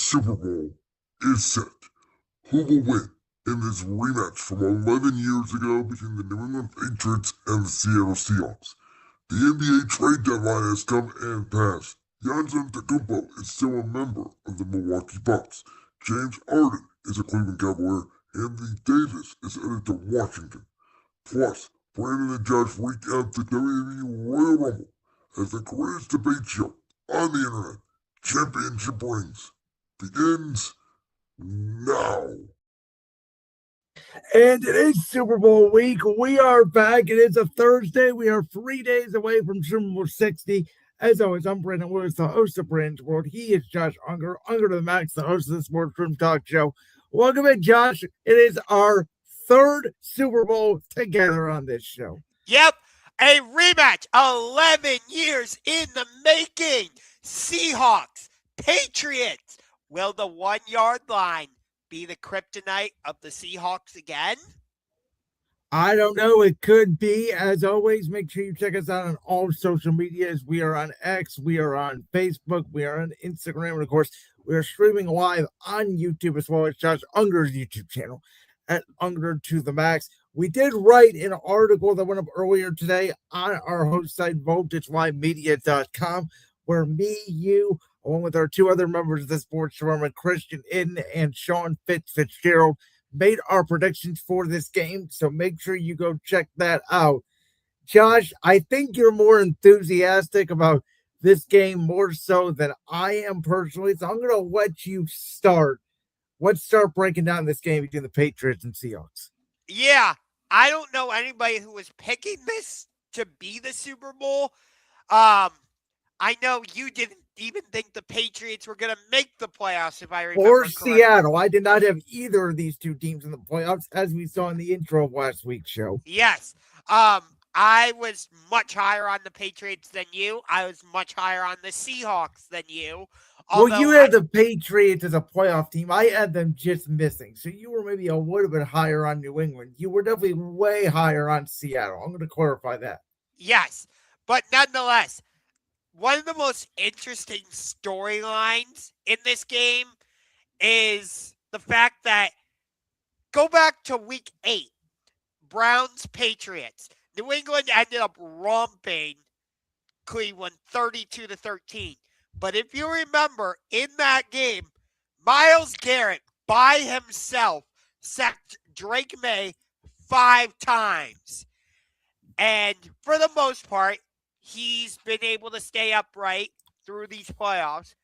Super Bowl is set. Who will win in this rematch from 11 years ago between the New England Patriots and the Seattle Seahawks? The NBA trade deadline has come and passed. Giannis Antetokounmpo is still a member of the Milwaukee Bucks. James Harden is a Cleveland Cavalier. Anthony Davis is headed to Washington. Plus, Brandon and Josh recap the WWE Royal Rumble as the greatest debate show on the internet, Championship Rings, begins now. And it is Super Bowl week. We are back. It is a Thursday. We are 3 days away from Super Bowl 60. As always, I'm Brandon Lewis, the host of Brandon's World. He is Josh Ungar, Ungar to the Max, the host of the Sports Room Talk Show. Welcome in, Josh. It is our third Super Bowl together on this show. Yep, a rematch, 11 years in the making. Seahawks, Patriots. Will the 1 yard line be the kryptonite of the Seahawks again? I don't know. It could be. As always, make sure you check us out on all social medias. We are on X, we are on Facebook, we are on Instagram, and of course, we are streaming live on YouTube as well as Josh Ungar's YouTube channel at Ungar to the Max. We did write an article that went up earlier today on our host site, VoltageLiveMedia.com, where me, you, along with our two other members of the sports department, Christian Iden and Sean Fitzgerald, made our predictions for this game. So make sure you go check that out. Josh, I think you're more enthusiastic about this game more so than I am personally. So I'm going to let you start. Let's start breaking down this game between the Patriots and Seahawks. Yeah, I don't know anybody who was picking this to be the Super Bowl. I know you didn't even think the Patriots were going to make the playoffs, if I remember Or correctly. Seattle. I did not have either of these two teams in the playoffs, as we saw in the intro of last week's show. Yes. I was much higher on the Patriots than you. I was much higher on the Seahawks than you. Well, you had the Patriots as a playoff team. I had them just missing. So you were maybe a little bit higher on New England. You were definitely way higher on Seattle. I'm going to clarify that. Yes. But nonetheless, one of the most interesting storylines in this game is the fact that go back to week 8, Browns-Patriots. New England ended up romping Cleveland 32-13. But if you remember, in that game, Myles Garrett by himself sacked Drake May 5 times. And for the most part, he's been able to stay upright through these playoffs.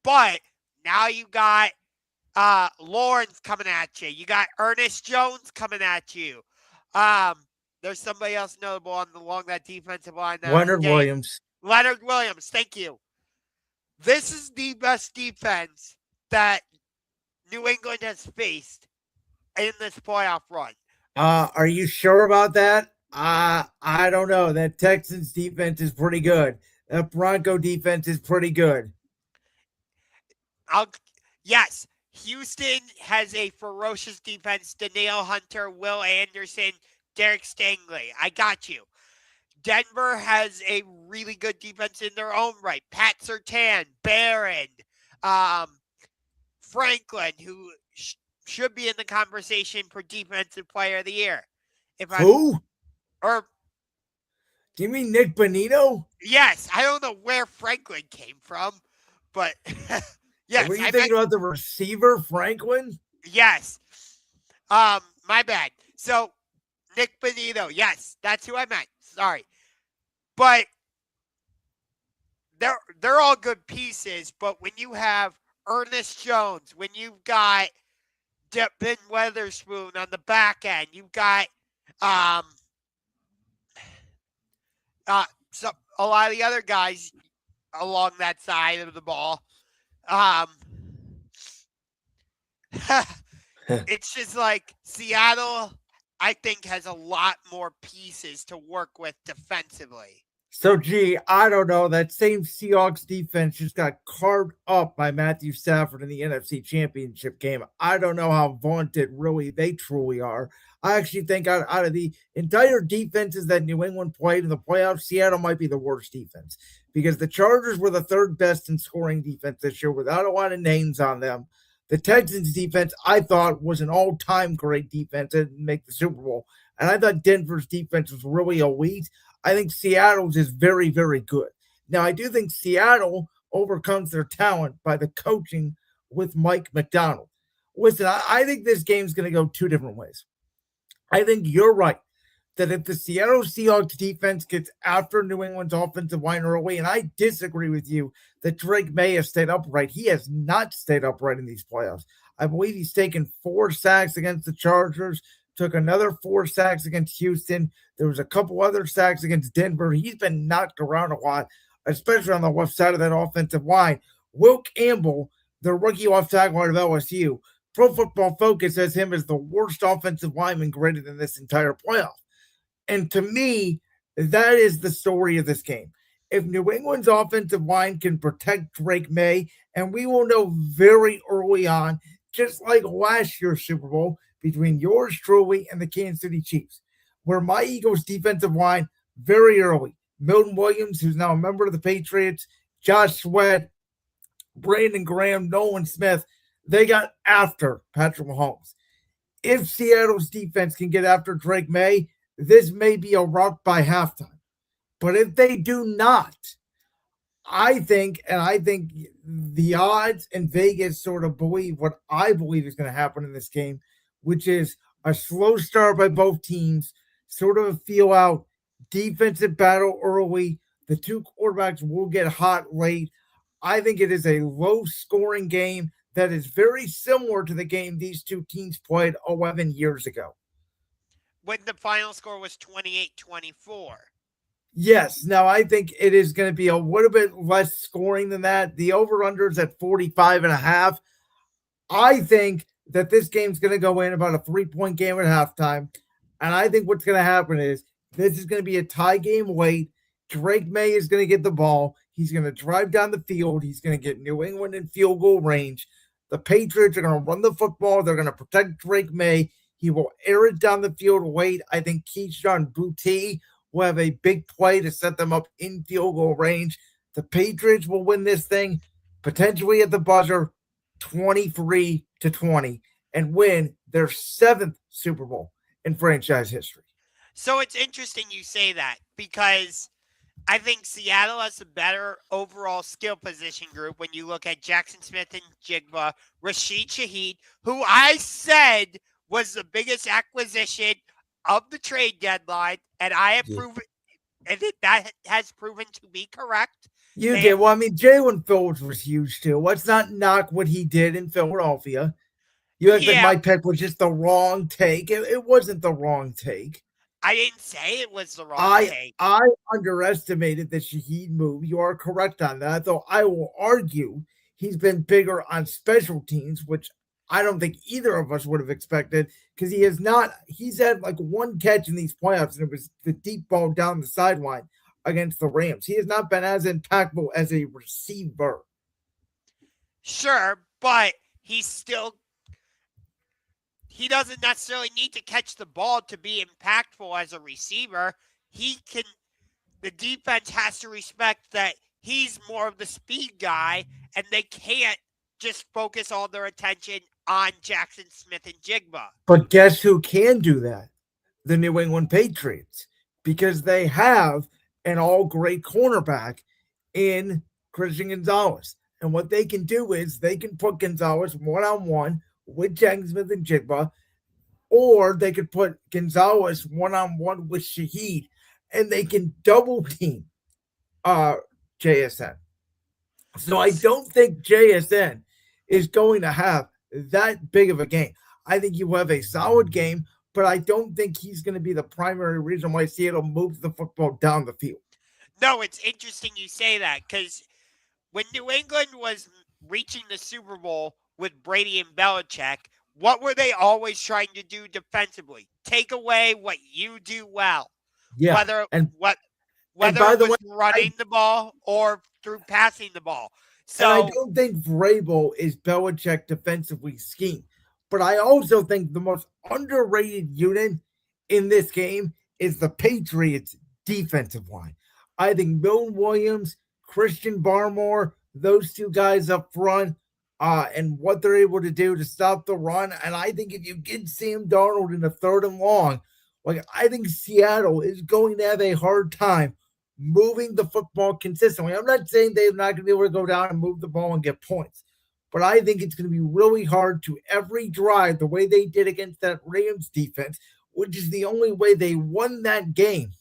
But now you got Lawrence coming at you. You got Ernest Jones coming at you. There's somebody else notable along that defensive line. Leonard Williams. Leonard Williams, thank you. This is the best defense that New England has faced in this playoff run. Are you sure about that? I don't know. That Texans defense is pretty good. That Bronco defense is pretty good. Yes, Houston has a ferocious defense. Danielle Hunter, Will Anderson, Derek Stingley. I got you. Denver has a really good defense in their own right. Pat Surtain, Barron, Franklin, who should be in the conversation for Defensive Player of the Year. Who? Do you mean Nick Bonito? Yes. I don't know where Franklin came from, but yes. Were you thinking about the receiver, Franklin? Yes. My bad. So, Nick Bonito. Yes, that's who I meant. Sorry. But they're all good pieces, but when you have Ernest Jones, when you've got Ben Weatherspoon on the back end, you've got a lot of the other guys along that side of the ball. It's just like Seattle, I think, has a lot more pieces to work with defensively. So, gee, I don't know. That same Seahawks defense just got carved up by Matthew Stafford in the NFC Championship game. I don't know how vaunted really they truly are. I actually think out of the entire defenses that New England played in the playoffs, Seattle might be the worst defense because the Chargers were the third best in scoring defense this year without a lot of names on them. The Texans defense, I thought, was an all time great defense and make the Super Bowl. And I thought Denver's defense was really elite. I think Seattle's is very, very good. Now, I do think Seattle overcomes their talent by the coaching with Mike McDonald. Listen, I think this game's going to go two different ways. I think you're right that if the Seattle Seahawks defense gets after New England's offensive line early, and I disagree with you that Drake May has stayed upright. He has not stayed upright in these playoffs. I believe he's taken 4 sacks against the Chargers, took another 4 sacks against Houston. There was a couple other sacks against Denver. He's been knocked around a lot, especially on the left side of that offensive line. Will Campbell, the rookie left tackle out of LSU, Pro Football Focus has him as the worst offensive lineman graded in this entire playoff. And to me, that is the story of this game. If New England's offensive line can protect Drake May, and we will know very early on, just like last year's Super Bowl, between yours truly and the Kansas City Chiefs, where my Eagles defensive line very early, Milton Williams, who's now a member of the Patriots, Josh Sweat, Brandon Graham, Nolan Smith, they got after Patrick Mahomes. If Seattle's defense can get after Drake May, this may be a rout by halftime. But if they do not, I think the odds in Vegas sort of believe what I believe is going to happen in this game, which is a slow start by both teams, sort of a feel out defensive battle early. The two quarterbacks will get hot late. I think it is a low scoring game that is very similar to the game these two teams played 11 years ago. When the final score was 28-24. Yes. Now, I think it is going to be a little bit less scoring than that. The over-under is at 45.5. I think that this game's going to go in about a 3-point game at halftime. And I think what's going to happen is this is going to be a tie game late. Drake May is going to get the ball. He's going to drive down the field. He's going to get New England in field goal range. The Patriots are going to run the football. They're going to protect Drake May. He will air it down the field late. I think Keyshawn Boutte will have a big play to set them up in field goal range. The Patriots will win this thing, potentially at the buzzer, 23-20, and win their 7th Super Bowl in franchise history. So it's interesting you say that because I think Seattle has a better overall skill position group when you look at Jackson Smith and Jigba, Rashid Shaheed, who I said was the biggest acquisition of the trade deadline, and I have proven, and that has proven to be correct. You did. Well, I mean, Jalen Phillips was huge too. Let's not knock what he did in Philadelphia. You act like my pick was just the wrong take. It wasn't the wrong take. I didn't say it was the wrong take. I underestimated the Shaheed move. You are correct on that, though I will argue he's been bigger on special teams, which I don't think either of us would have expected because he has not. He's had like one catch in these playoffs, and it was the deep ball down the sideline against the Rams. He has not been as impactful as a receiver. Sure, but he doesn't necessarily need to catch the ball to be impactful as a receiver. The defense has to respect that he's more of the speed guy, and they can't just focus all their attention on Jackson Smith and Jigba. But guess who can do that? The New England Patriots, because they have an all-great cornerback in Christian Gonzalez. And what they can do is they can put Gonzalez one-on-one with Jackson Smith and Jigba, or they could put Gonzalez one-on-one with Shaheed, and they can double team JSN. So I don't think JSN is going to have that big of a game. I think you have a solid game, but I don't think he's going to be the primary reason why Seattle moves the football down the field. No, it's interesting you say that because when New England was reaching the Super Bowl with Brady and Belichick, what were they always trying to do defensively? Take away what you do well. Yeah. whether by it the was way, running the ball or through passing the ball. and I So don't think Vrabel is Belichick defensively scheme. But I also think the most underrated unit in this game is the Patriots defensive line. I think Bill Williams, Christian Barmore, those two guys up front, and what they're able to do to stop the run. And I think if you get Sam Darnold in the 3rd and long, like I think Seattle is going to have a hard time moving the football consistently. I'm not saying they're not going to be able to go down and move the ball and get points, but I think it's going to be really hard to every drive, the way they did against that Rams defense, which is the only way they won that game.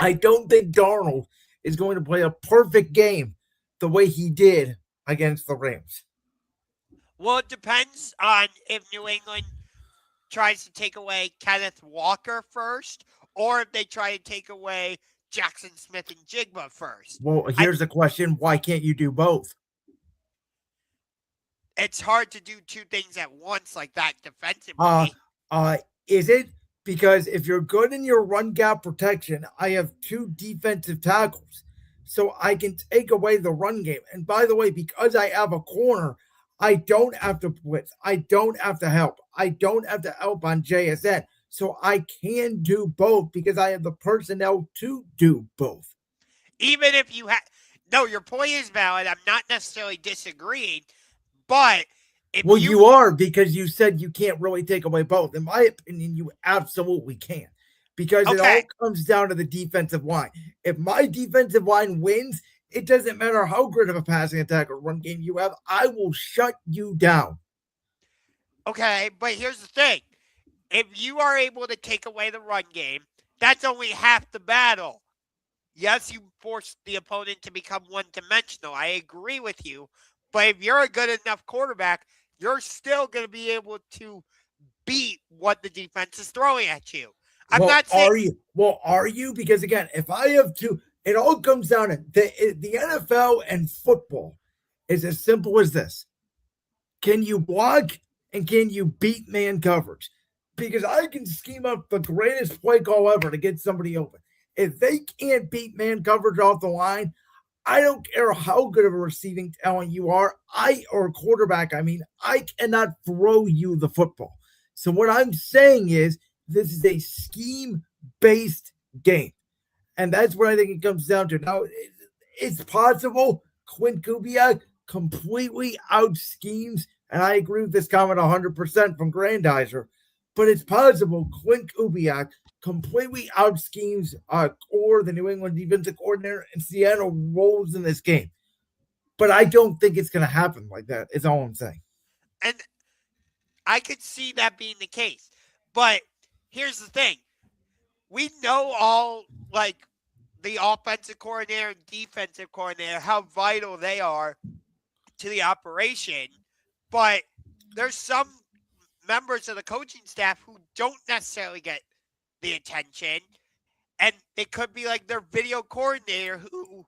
I don't think Darnold is going to play a perfect game the way he did against the Rams. well, it depends on if New England tries to take away Kenneth Walker first, or if they try to take away Jackson Smith and Jigba first. Well, here's the question: why can't you do both? It's hard to do two things at once like that defensively. Is it? Because if you're good in your run gap protection, I have 2 defensive tackles. So I can take away the run game. And by the way, because I have a corner, I don't have to blitz. I don't have to help. I don't have to help on JSN. So I can do both because I have the personnel to do both. Even if you have, no, your point is valid. I'm not necessarily disagreeing, but if Well, you are, because you said you can't really take away both. In my opinion, you absolutely can, because it all comes down to the defensive line. If my defensive line wins, it doesn't matter how good of a passing attack or run game you have. I will shut you down. Okay, but here's the thing. If you are able to take away the run game, that's only half the battle. Yes, you force the opponent to become one-dimensional. I agree with you. But if you're a good enough quarterback, you're still going to be able to beat what the defense is throwing at you. I'm not saying. Are you? Well, are you? Because again, if I have to, it all comes down to the NFL and football is as simple as this. Can you block and can you beat man coverage? Because I can scheme up the greatest play call ever to get somebody open. If they can't beat man coverage off the line, I don't care how good of a receiving talent you are, or a quarterback, I cannot throw you the football. So what I'm saying is this is a scheme-based game. And that's what I think it comes down to. Now, it's possible Quint Kubiak completely out-schemes, and I agree with this comment 100% from Grandizer, but it's possible Quint Kubiak completely out-schemes or the New England defensive coordinator, and Seattle rolls in this game. But I don't think it's going to happen like that, is all I'm saying. And I could see that being the case. But here's the thing. We know all, like, the offensive coordinator and defensive coordinator, how vital they are to the operation. But there's some members of the coaching staff who don't necessarily get the attention, and it could be like their video coordinator, who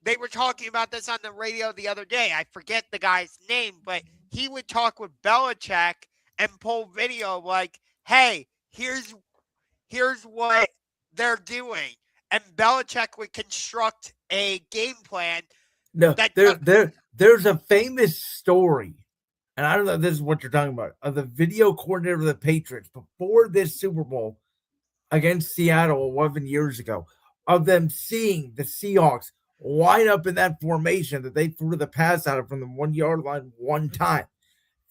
they were talking about this on the radio the other day. I forget the guy's name, but he would talk with Belichick and pull video like, hey, here's what they're doing, and Belichick would construct a game plan. No, there's a famous story, and I don't know if this is what you're talking about, of the video coordinator of the Patriots before this Super Bowl against Seattle 11 years ago, of them seeing the Seahawks line up in that formation that they threw the pass out of from the 1 yard line one time.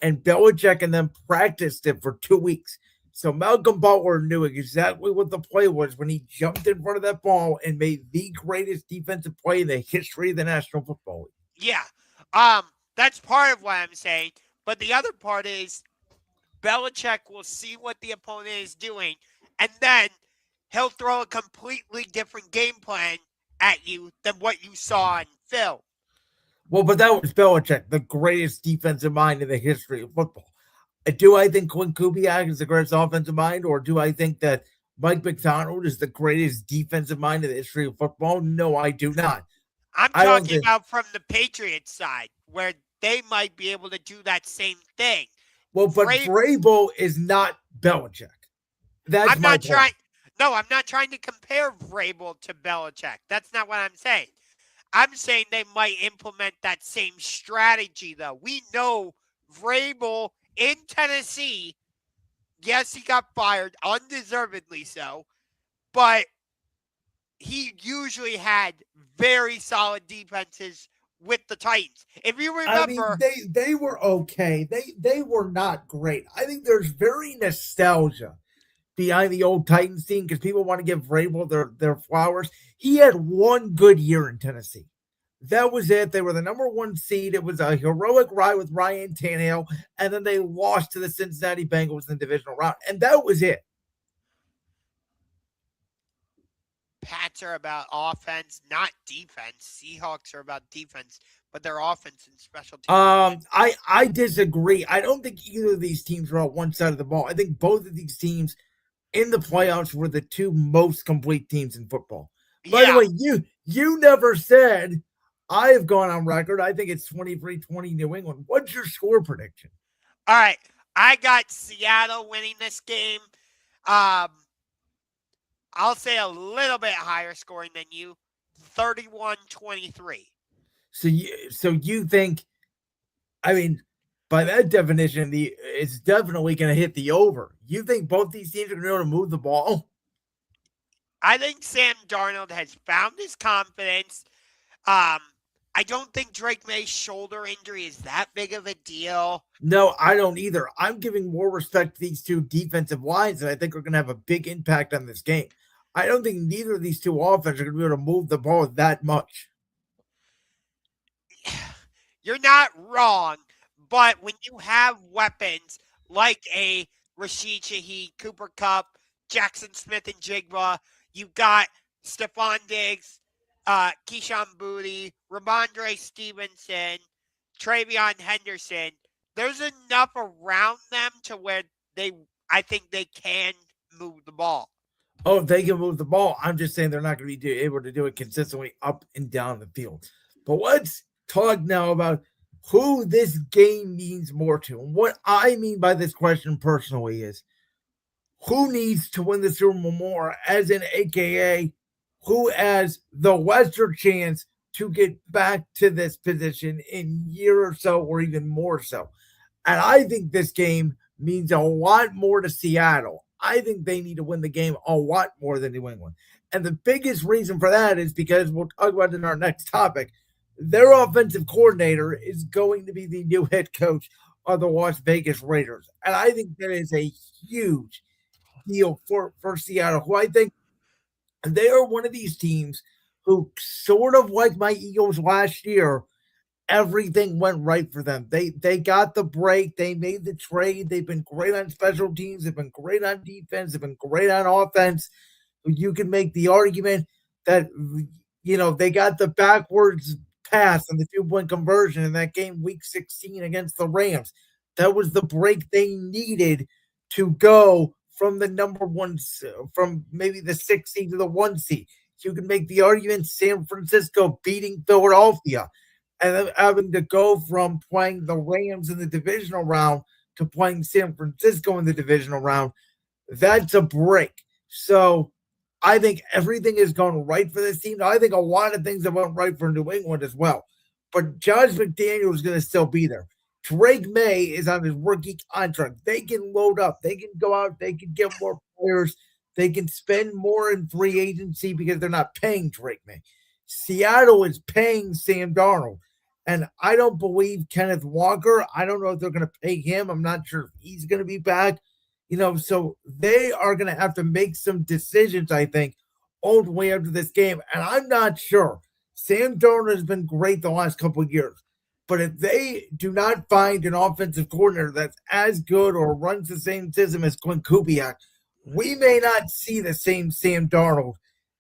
And Belichick and them practiced it for 2 weeks. So Malcolm Butler knew exactly what the play was when he jumped in front of that ball and made the greatest defensive play in the history of the National Football League. Yeah. That's part of what I'm saying. But the other part is Belichick will see what the opponent is doing, and then he'll throw a completely different game plan at you than what you saw in film. Well, but that was Belichick, the greatest defensive mind in the history of football. Do I think Quint Kubiak is the greatest offensive mind, or do I think that Mike Macdonald is the greatest defensive mind in the history of football? No, I do not. I'm talking about from the Patriots side, where they might be able to do that same thing. Well, but Vrabel is not Belichick. That's my point. No, I'm not trying to compare Vrabel to Belichick. That's not what I'm saying. I'm saying they might implement that same strategy, though. We know Vrabel in Tennessee, yes, he got fired, undeservedly so, but he usually had very solid defenses with the Titans. If you I mean, remember, they were okay. They were not great. I think there's very nostalgia behind the old Titans team because people want to give Vrabel their flowers. He had one good year in Tennessee. That was it. They were the number one seed. It was a heroic ride with Ryan Tannehill, and then they lost to the Cincinnati Bengals in the divisional round, and that was it. Pats are about offense, not defense. Seahawks are about defense, but their offense and special teams. I disagree. I don't think either of these teams are on one side of the ball. I think both of these teams in the playoffs were the two most complete teams in football. By the Yeah. way, you never said I have gone on record. I think it's 23-20 New England. What's your score prediction? All right. I got Seattle winning this game. I'll say a little bit higher scoring than you, 31-23. So you think, I mean, by that definition, it's definitely going to hit the over. You think both these teams are going to be able to move the ball? I think Sam Darnold has found his confidence. I don't think Drake May's shoulder injury is that big of a deal. No, I don't either. I'm giving more respect to these two defensive lines that I think are going to have a big impact on this game. I don't think neither of these two offenses are going to be able to move the ball that much. You're not wrong, but when you have weapons like a Rashid Shaheed, Cooper Kupp, Jackson Smith and Jigba, you've got Stephon Diggs, Keyshawn Booty, Ramondre Stevenson, Travion Henderson. There's enough around them to where I think they can move the ball. Oh, they can move the ball. I'm just saying they're not going to be able to do it consistently up and down the field. But let's talk now about who this game means more to. And what I mean by this question personally is who needs to win the Super Bowl more, as in AKA who has the lesser chance to get back to this position in a year or so, or even more so. And I think this game means a lot more to Seattle. I think they need to win the game a lot more than New England. And the biggest reason for that is because we'll talk about it in our next topic. Their offensive coordinator is going to be the new head coach of the Las Vegas Raiders. And I think that is a huge deal for Seattle, who I think they are one of these teams who, sort of like my Eagles last year, everything went right for them. They got the break. They made the trade. They've been great on special teams. They've been great on defense. They've been great on offense. You can make the argument that, they got the backwards pass and the 2-point conversion in that game week 16 against the Rams. That was the break they needed to go from the number one, from maybe the 6 seed to the 1 seed. You can make the argument San Francisco beating Philadelphia and then having to go from playing the Rams in the divisional round to playing San Francisco in the divisional round. That's a break. So I think everything is going right for this team. Now, I think a lot of things have went right for New England as well. But Josh McDaniel is going to still be there. Drake May is on his rookie contract. They can load up. They can go out. They can get more players. They can spend more in free agency because they're not paying Drake May. Seattle is paying Sam Darnold. And I don't believe Kenneth Walker. I don't know if they're going to pay him. I'm not sure if he's going to be back. So they are going to have to make some decisions, I think, all the way after this game. And I'm not sure. Sam Darnold has been great the last couple of years. But if they do not find an offensive coordinator that's as good or runs the same system as Clint Kubiak, we may not see the same Sam Darnold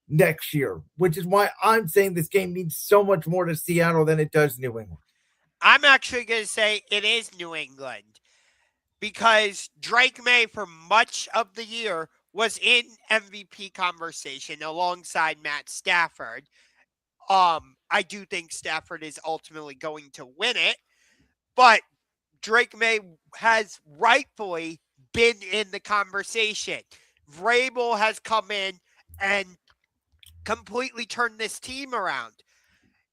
next year, which is why I'm saying this game means so much more to Seattle than it does New England. I'm actually going to say it is New England because Drake May, for much of the year, was in MVP conversation alongside Matt Stafford. I do think Stafford is ultimately going to win it, but Drake May has rightfully been in the conversation. Vrabel has come in and completely turned this team around.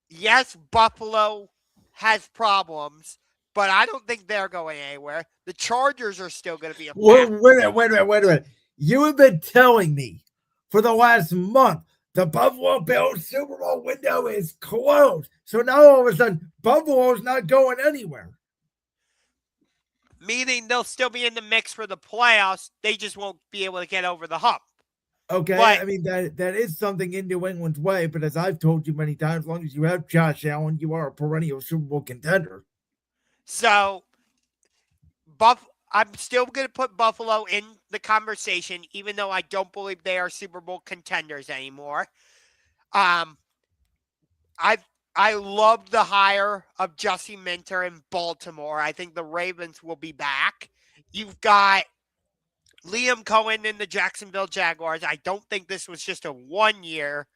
Yes, Buffalo has problems, but I don't think they're going anywhere. The Chargers are still going to be a factor. Wait a minute. You have been telling me for the last month the Buffalo Bills Super Bowl window is closed. So now all of a sudden, Buffalo's not going anywhere. Meaning they'll still be in the mix for the playoffs. They just won't be able to get over the hump. Okay, But, I mean that is something in New England's way, but as I've told you many times, as long as you have Josh Allen, you are a perennial Super Bowl contender. So I'm still going to put Buffalo in the conversation, even though I don't believe they are Super Bowl contenders anymore. I love the hire of Jesse Minter in Baltimore. I think the Ravens will be back. You've got Liam Cohen in the Jacksonville Jaguars. I don't think this was just a 1-year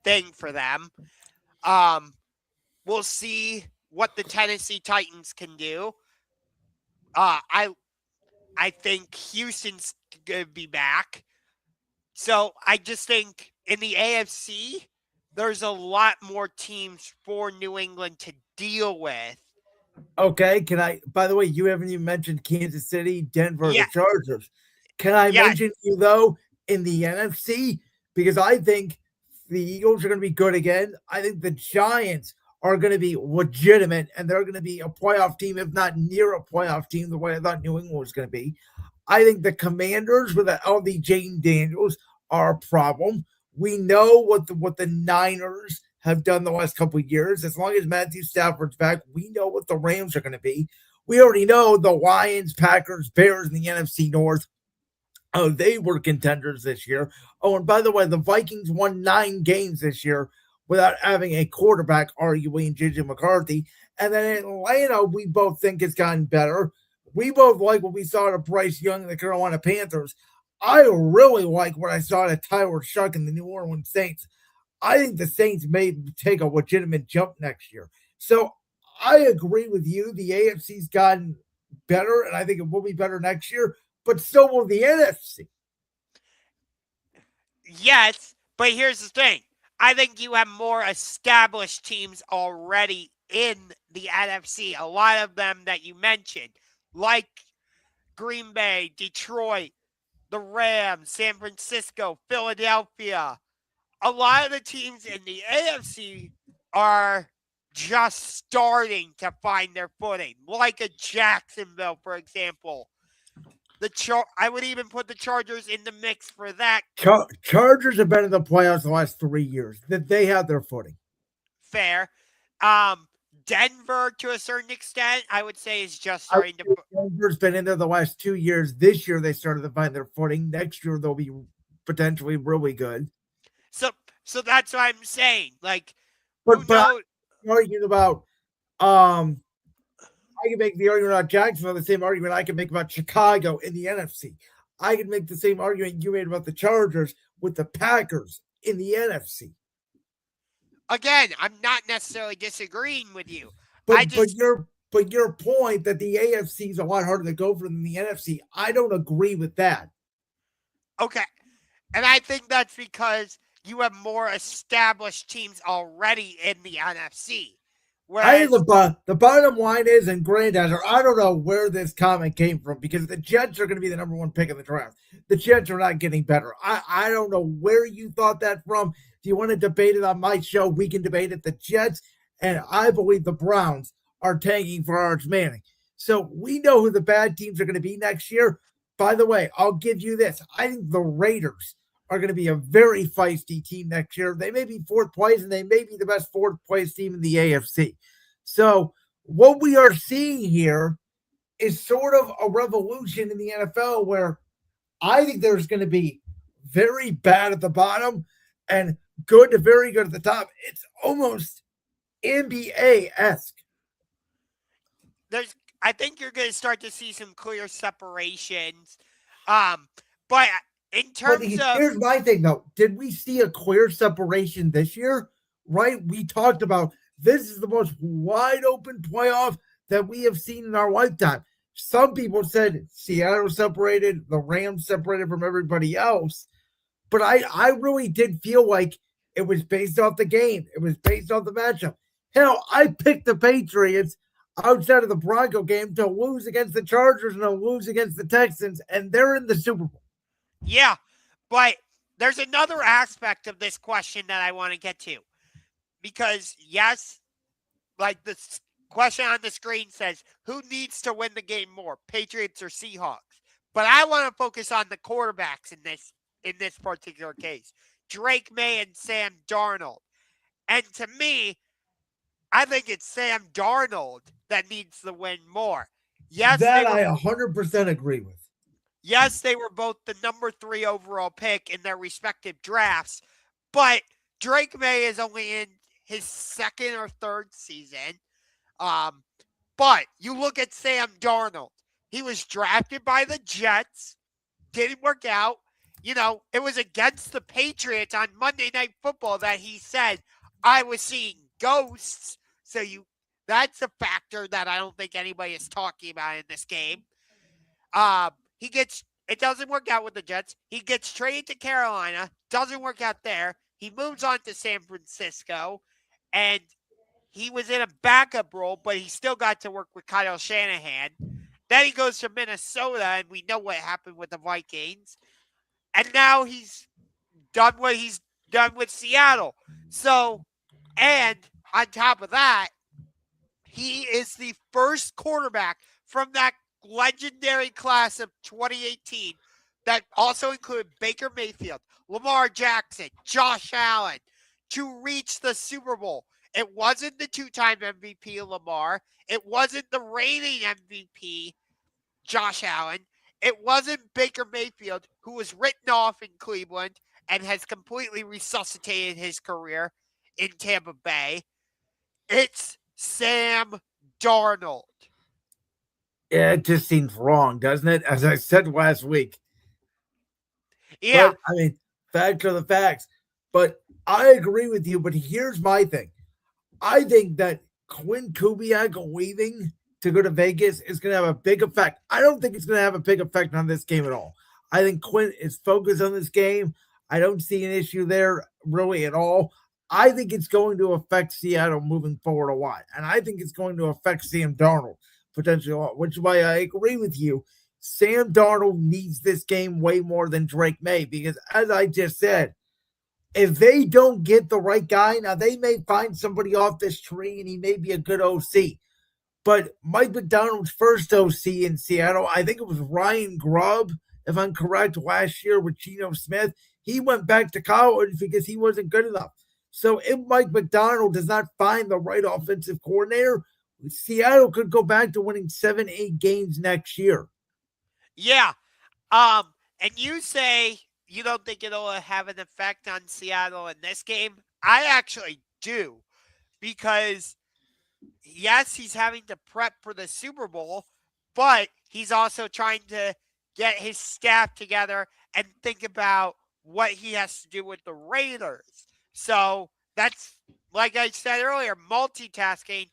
thing for them. We'll see what the Tennessee Titans can do. I think Houston's going to be back. So I just think in the AFC, there's a lot more teams for New England to deal with. Okay, by the way, you haven't even mentioned Kansas City, Denver, Yeah. the Chargers. Can I mention you, though, in the NFC? Because I think the Eagles are going to be good again. I think the Giants are going to be legitimate, and they're going to be a playoff team, if not near a playoff team, the way I thought New England was going to be. I think the Commanders with the LD Jaden Daniels are a problem. We know what the Niners have done the last couple of years. As long as Matthew Stafford's back, we know what the Rams are going to be. We already know the Lions, Packers, Bears in the NFC North. Oh, they were contenders this year. Oh, and by the way, the Vikings won 9 games this year without having a quarterback, arguably, in JJ McCarthy. And then Atlanta, we both think has gotten better. We both like what we saw to Bryce Young and the Carolina Panthers. I really like what I saw to Tyler Shuck and the New Orleans Saints. I think the Saints may take a legitimate jump next year. So I agree with you. The AFC's gotten better, and I think it will be better next year, but so will the NFC. Yes, but here's the thing. I think you have more established teams already in the NFC. A lot of them that you mentioned, like Green Bay, Detroit, the Rams, San Francisco, Philadelphia. A lot of the teams in the AFC are just starting to find their footing, like a Jacksonville, for example. I would even put the Chargers in the mix for that. Chargers have been in the playoffs the last 3 years. That they have their footing. Fair. Denver, to a certain extent, I would say is just starting to. Denver's been in there the last 2 years. This year they started to find their footing. Next year they'll be potentially really good. So that's what I'm saying. Like, but I'm arguing about I can make the argument about Jacksonville, the same argument I can make about Chicago in the NFC. I can make the same argument you made about the Chargers with the Packers in the NFC. Again, I'm not necessarily disagreeing with you. But your point that the AFC is a lot harder to go for than the NFC, I don't agree with that. Okay. And I think that's because you have more established teams already in the NFC. Whereas the bottom line is, and Granddadder, I don't know where this comment came from because the Jets are going to be the number 1 pick in the draft. The Jets are not getting better. I don't know where you thought that from. If you want to debate it on my show, we can debate it. The Jets, and I believe the Browns, are tanking for Arch Manning. So we know who the bad teams are going to be next year. By the way, I'll give you this. I think the Raiders are going to be a very feisty team next year. They may be 4th place, and they may be the best 4th place team in the AFC. So what we are seeing here is sort of a revolution in the NFL where I think there's going to be very bad at the bottom and good to very good at the top. It's almost NBA-esque. I think you're going to start to see some clear separations. But in terms of... Here's my thing, though. Did we see a clear separation this year? Right? We talked about this is the most wide open playoff that we have seen in our lifetime. Some people said Seattle separated, the Rams separated from everybody else. But I really did feel like it was based off the game. It was based off the matchup. Hell, I picked the Patriots outside of the Bronco game to lose against the Chargers and to lose against the Texans, and they're in the Super Bowl. Yeah, but there's another aspect of this question that I want to get to. Because, yes, like the question on the screen says, who needs to win the game more, Patriots or Seahawks? But I want to focus on the quarterbacks in this particular case, Drake May and Sam Darnold. And to me, I think it's Sam Darnold that needs to win more. Yes, that I 100% agree with. Yes, they were both the number 3 overall pick in their respective drafts, but Drake May is only in his second or third season. But you look at Sam Darnold. He was drafted by the Jets, didn't work out. You know, it was against the Patriots on Monday Night Football that he said, I was seeing ghosts. So that's a factor that I don't think anybody is talking about in this game. It doesn't work out with the Jets. He gets traded to Carolina, doesn't work out there. He moves on to San Francisco, and he was in a backup role, but he still got to work with Kyle Shanahan. Then he goes to Minnesota, and we know what happened with the Vikings. And now he's done what he's done with Seattle. So, and on top of that, he is the first quarterback from that legendary class of 2018 that also included Baker Mayfield, Lamar Jackson, Josh Allen, to reach the Super Bowl. It wasn't the 2-time MVP Lamar. It wasn't the reigning MVP Josh Allen. It wasn't Baker Mayfield, who was written off in Cleveland and has completely resuscitated his career in Tampa Bay. It's Sam Darnold. Yeah, it just seems wrong, doesn't it? As I said last week. Yeah. But, I mean, facts are the facts. But I agree with you. But here's my thing. I think that Quinn Kubiak leaving to go to Vegas is going to have a big effect. I don't think it's going to have a big effect on this game at all. I think Quinn is focused on this game. I don't see an issue there really at all. I think it's going to affect Seattle moving forward a lot. And I think it's going to affect Sam Darnold potentially a lot, which is why I agree with you. Sam Darnold needs this game way more than Drake May because, as I just said, if they don't get the right guy, now they may find somebody off this tree and he may be a good OC. But Mike McDonald's first OC in Seattle, I think it was Ryan Grubb, if I'm correct, last year with Geno Smith. He went back to college because he wasn't good enough. So if Mike McDonald does not find the right offensive coordinator, Seattle could go back to winning 7-8 games next year. Yeah. And you say you don't think it'll have an effect on Seattle in this game? I actually do. Because, yes, he's having to prep for the Super Bowl, but he's also trying to get his staff together and think about what he has to do with the Raiders. So that's, like I said earlier, multitasking.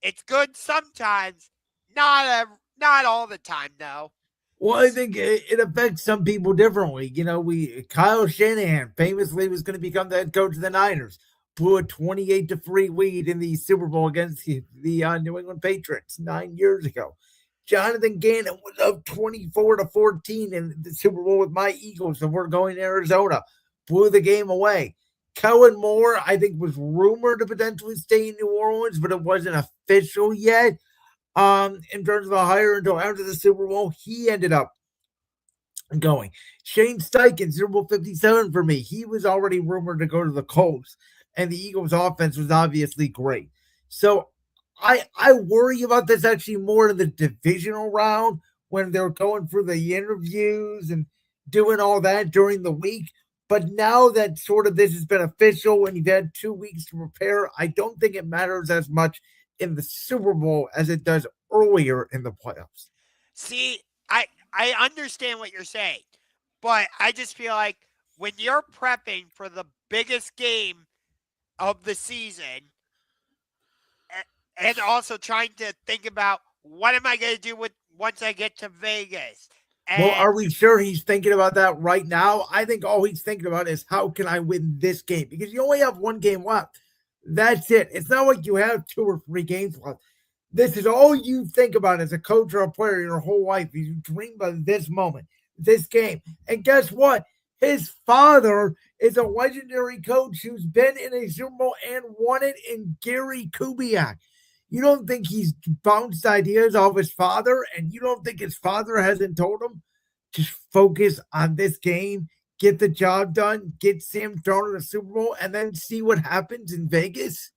It's good sometimes, not all the time, though. Well, I think it affects some people differently. You know, Kyle Shanahan famously was going to become the head coach of the Niners, blew a 28-3 lead in the Super Bowl against the New England Patriots 9 years ago. Jonathan Gannon was up 24-14 in the Super Bowl with my Eagles, and we're going to Arizona. Blew the game away. Kellen Moore, I think, was rumored to potentially stay in New Orleans, but it wasn't official yet. In terms of a hire until after the Super Bowl, he ended up going. Shane Steichen, Super Bowl 57 for me. He was already rumored to go to the Colts, and the Eagles' offense was obviously great. So I worry about this actually more in the divisional round when they're going through the interviews and doing all that during the week. But now that sort of this has been official and you've had 2 weeks to prepare, I don't think it matters as much in the Super Bowl as it does earlier in the playoffs. See, I understand what you're saying, but I just feel like when you're prepping for the biggest game of the season and also trying to think about what am I going to do with once I get to Vegas. Well, And are we sure he's thinking about that right now? I think all he's thinking about is how can I win this game? Because you only have one game left. That's it. It's not like you have 2 or 3 games left. This is all you think about as a coach or a player your whole life. You dream about this moment, this game. And guess what? His father is a legendary coach who's been in a Super Bowl and won it in Gary Kubiak. You don't think he's bounced ideas off his father, and you don't think his father hasn't told him just focus on this game, get the job done, get Sam thrown in the Super Bowl, and then see what happens in Vegas?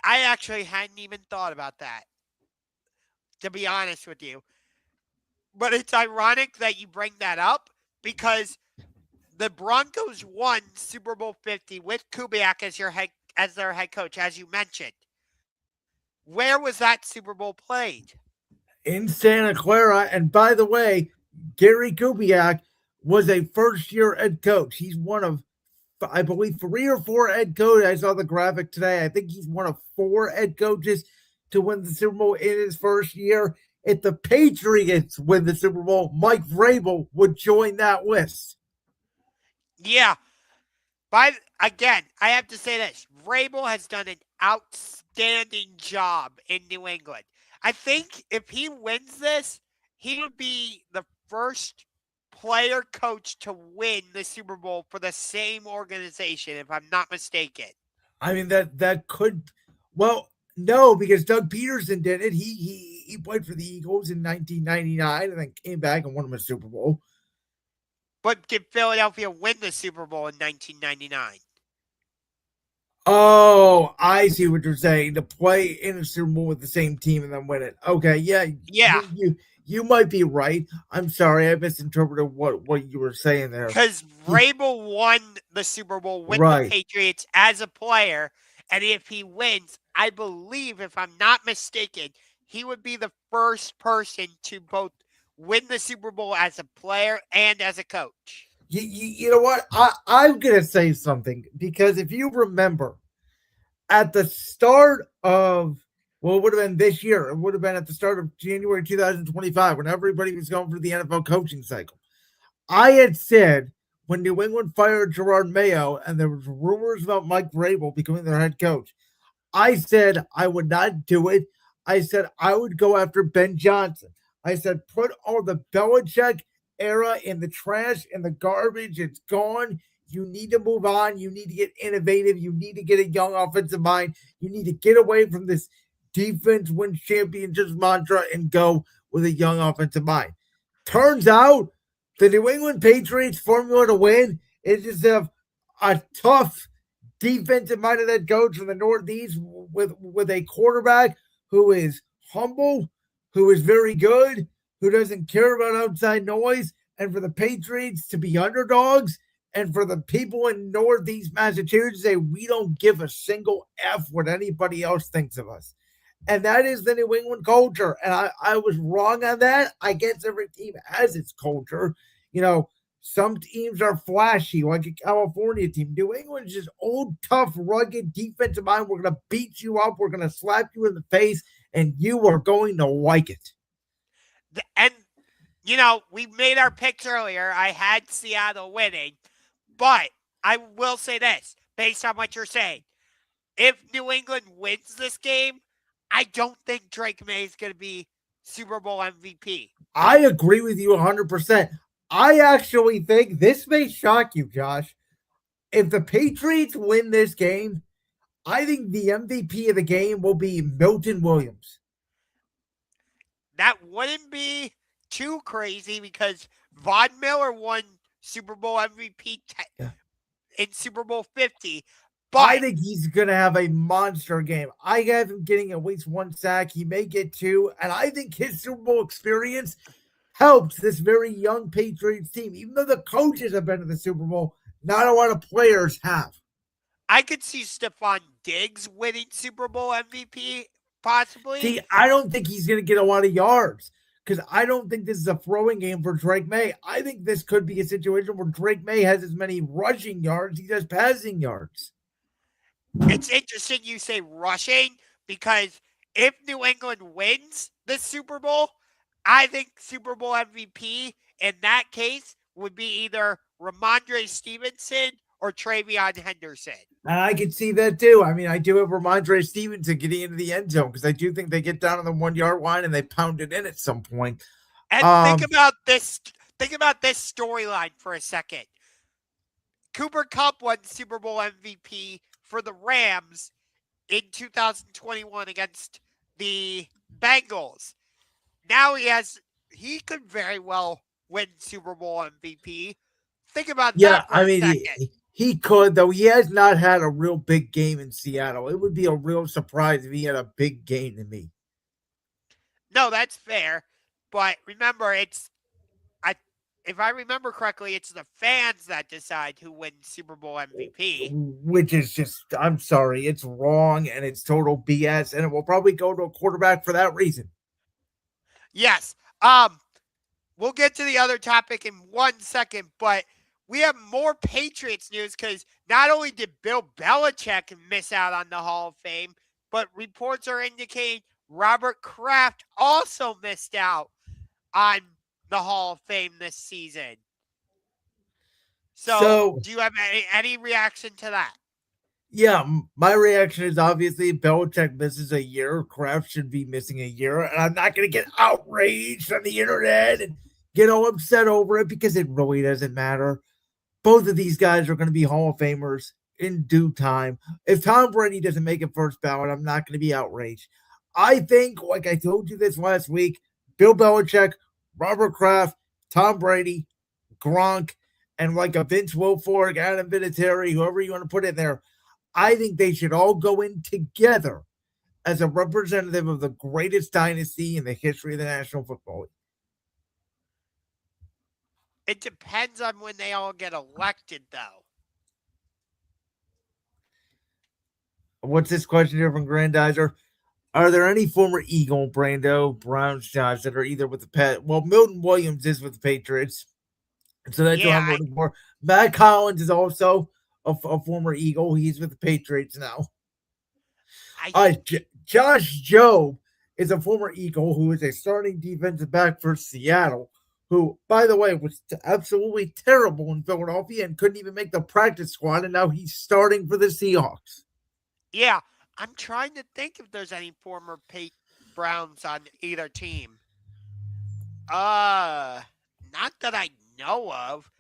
I actually hadn't even thought about that, to be honest with you. But it's ironic that you bring that up because the Broncos won Super Bowl 50 with Kubiak as their head coach, as you mentioned. Where was that Super Bowl played? In Santa Clara. And by the way, Gary Kubiak was a first-year head coach. He's one of, I believe, 3 or 4 head coaches. I saw the graphic today. I think he's one of 4 head coaches to win the Super Bowl in his first year. If the Patriots win the Super Bowl, Mike Vrabel would join that list. Yeah. Again, I have to say this. Vrabel has done an outstanding job in New England. I think if he wins this, he would be the first player coach to win the Super Bowl for the same organization, if I'm not mistaken. I mean, that could, well, no, because Doug Peterson did it. He played for the Eagles in 1999 and then came back and won them a Super Bowl. But did Philadelphia win the Super Bowl in 1999? Oh, I see what you're saying. To play in a Super Bowl with the same team and then win it. Okay, yeah. Yeah. You might be right. I'm sorry, I misinterpreted what you were saying there. Because Vrabel won the Super Bowl with the Patriots as a player, and if he wins, I believe, if I'm not mistaken, he would be the first person to both win the Super Bowl as a player and as a coach. You know what? I'm going to say something because if you remember, at the start of, well, it would have been this year. It would have been at the start of January 2025 when everybody was going for the NFL coaching cycle. I had said when New England fired Gerard Mayo and there was rumors about Mike Vrabel becoming their head coach, I said I would not do it. I said I would go after Ben Johnson. I said put all the Belichick era in the trash and the garbage. It's gone. You need to move on. You need to get innovative. You need to get a young offensive mind. You need to get away from this defense wins championships mantra and go with a young offensive mind. Turns out the New England Patriots formula to win is just have a tough defensive minded head coach from the Northeast with a quarterback who is humble, who is very good, who doesn't care about outside noise, and for the Patriots to be underdogs, and for the people in Northeast Massachusetts to say, we don't give a single F what anybody else thinks of us. And that is the New England culture. And I was wrong on that. I guess every team has its culture. You know, some teams are flashy, like a California team. New England is just old, tough, rugged defensive mind. We're going to beat you up. We're going to slap you in the face, and you are going to like it. And, you know, we made our picks earlier. I had Seattle winning. But I will say this, based on what you're saying. If New England wins this game, I don't think Drake May is going to be Super Bowl MVP. I agree with you 100%. I actually think this may shock you, Josh. If the Patriots win this game, I think the MVP of the game will be Milton Williams. That wouldn't be too crazy because Von Miller won Super Bowl MVP in Super Bowl 50. But I think he's going to have a monster game. I have him getting at least 1 sack. He may get 2. And I think his Super Bowl experience helps this very young Patriots team. Even though the coaches have been to the Super Bowl, not a lot of players have. I could see Stephon Diggs winning Super Bowl MVP, possibly. See, I don't think he's going to get a lot of yards because I don't think this is a throwing game for Drake May. I think this could be a situation where Drake May has as many rushing yards as he does passing yards. It's interesting you say rushing because if New England wins the Super Bowl, I think Super Bowl MVP in that case would be either Ramondre Stevenson or Travion Henderson. And I can see that too. I mean, I do have Ramondre Stevenson getting into the end zone because I do think they get down on the 1 yard line and they pound it in at some point. And think about this. Think about this storyline for a second. Cooper Kupp won Super Bowl MVP for the Rams in 2021 against the Bengals. Now he could very well win Super Bowl MVP. Think about that for a second. He could, though. He has not had a real big game in Seattle. It would be a real surprise if he had a big game to me. No, that's fair. But remember, if I remember correctly, it's the fans that decide who wins Super Bowl MVP. Which is just, I'm sorry, it's wrong and it's total BS, and it will probably go to a quarterback for that reason. Yes. We'll get to the other topic in 1 second, but we have more Patriots news because not only did Bill Belichick miss out on the Hall of Fame, but reports are indicating Robert Kraft also missed out on the Hall of Fame this season. So do you have any reaction to that? Yeah, my reaction is obviously Belichick misses a year. Kraft should be missing a year. And I'm not going to get outraged on the internet and get all upset over it because it really doesn't matter. Both of these guys are going to be Hall of Famers in due time. If Tom Brady doesn't make it first ballot, I'm not going to be outraged. I think, like I told you this last week, Bill Belichick, Robert Kraft, Tom Brady, Gronk, and like a Vince Wilfork, Adam Vinatieri, whoever you want to put in there, I think they should all go in together as a representative of the greatest dynasty in the history of the National Football League. It depends on when they all get elected, though. What's this question here from Grandizer? Are there any former Eagle, Brando, Browns, Josh that are either with the Pet? Well, Milton Williams is with the Patriots, so that's what I'm voting for. Matt Collins is also a former Eagle. He's with the Patriots now. Josh Jobe is a former Eagle who is a starting defensive back for Seattle, who, by the way, was absolutely terrible in Philadelphia and couldn't even make the practice squad, and now he's starting for the Seahawks. Yeah, I'm trying to think if there's any former Browns on either team. Not that I know of.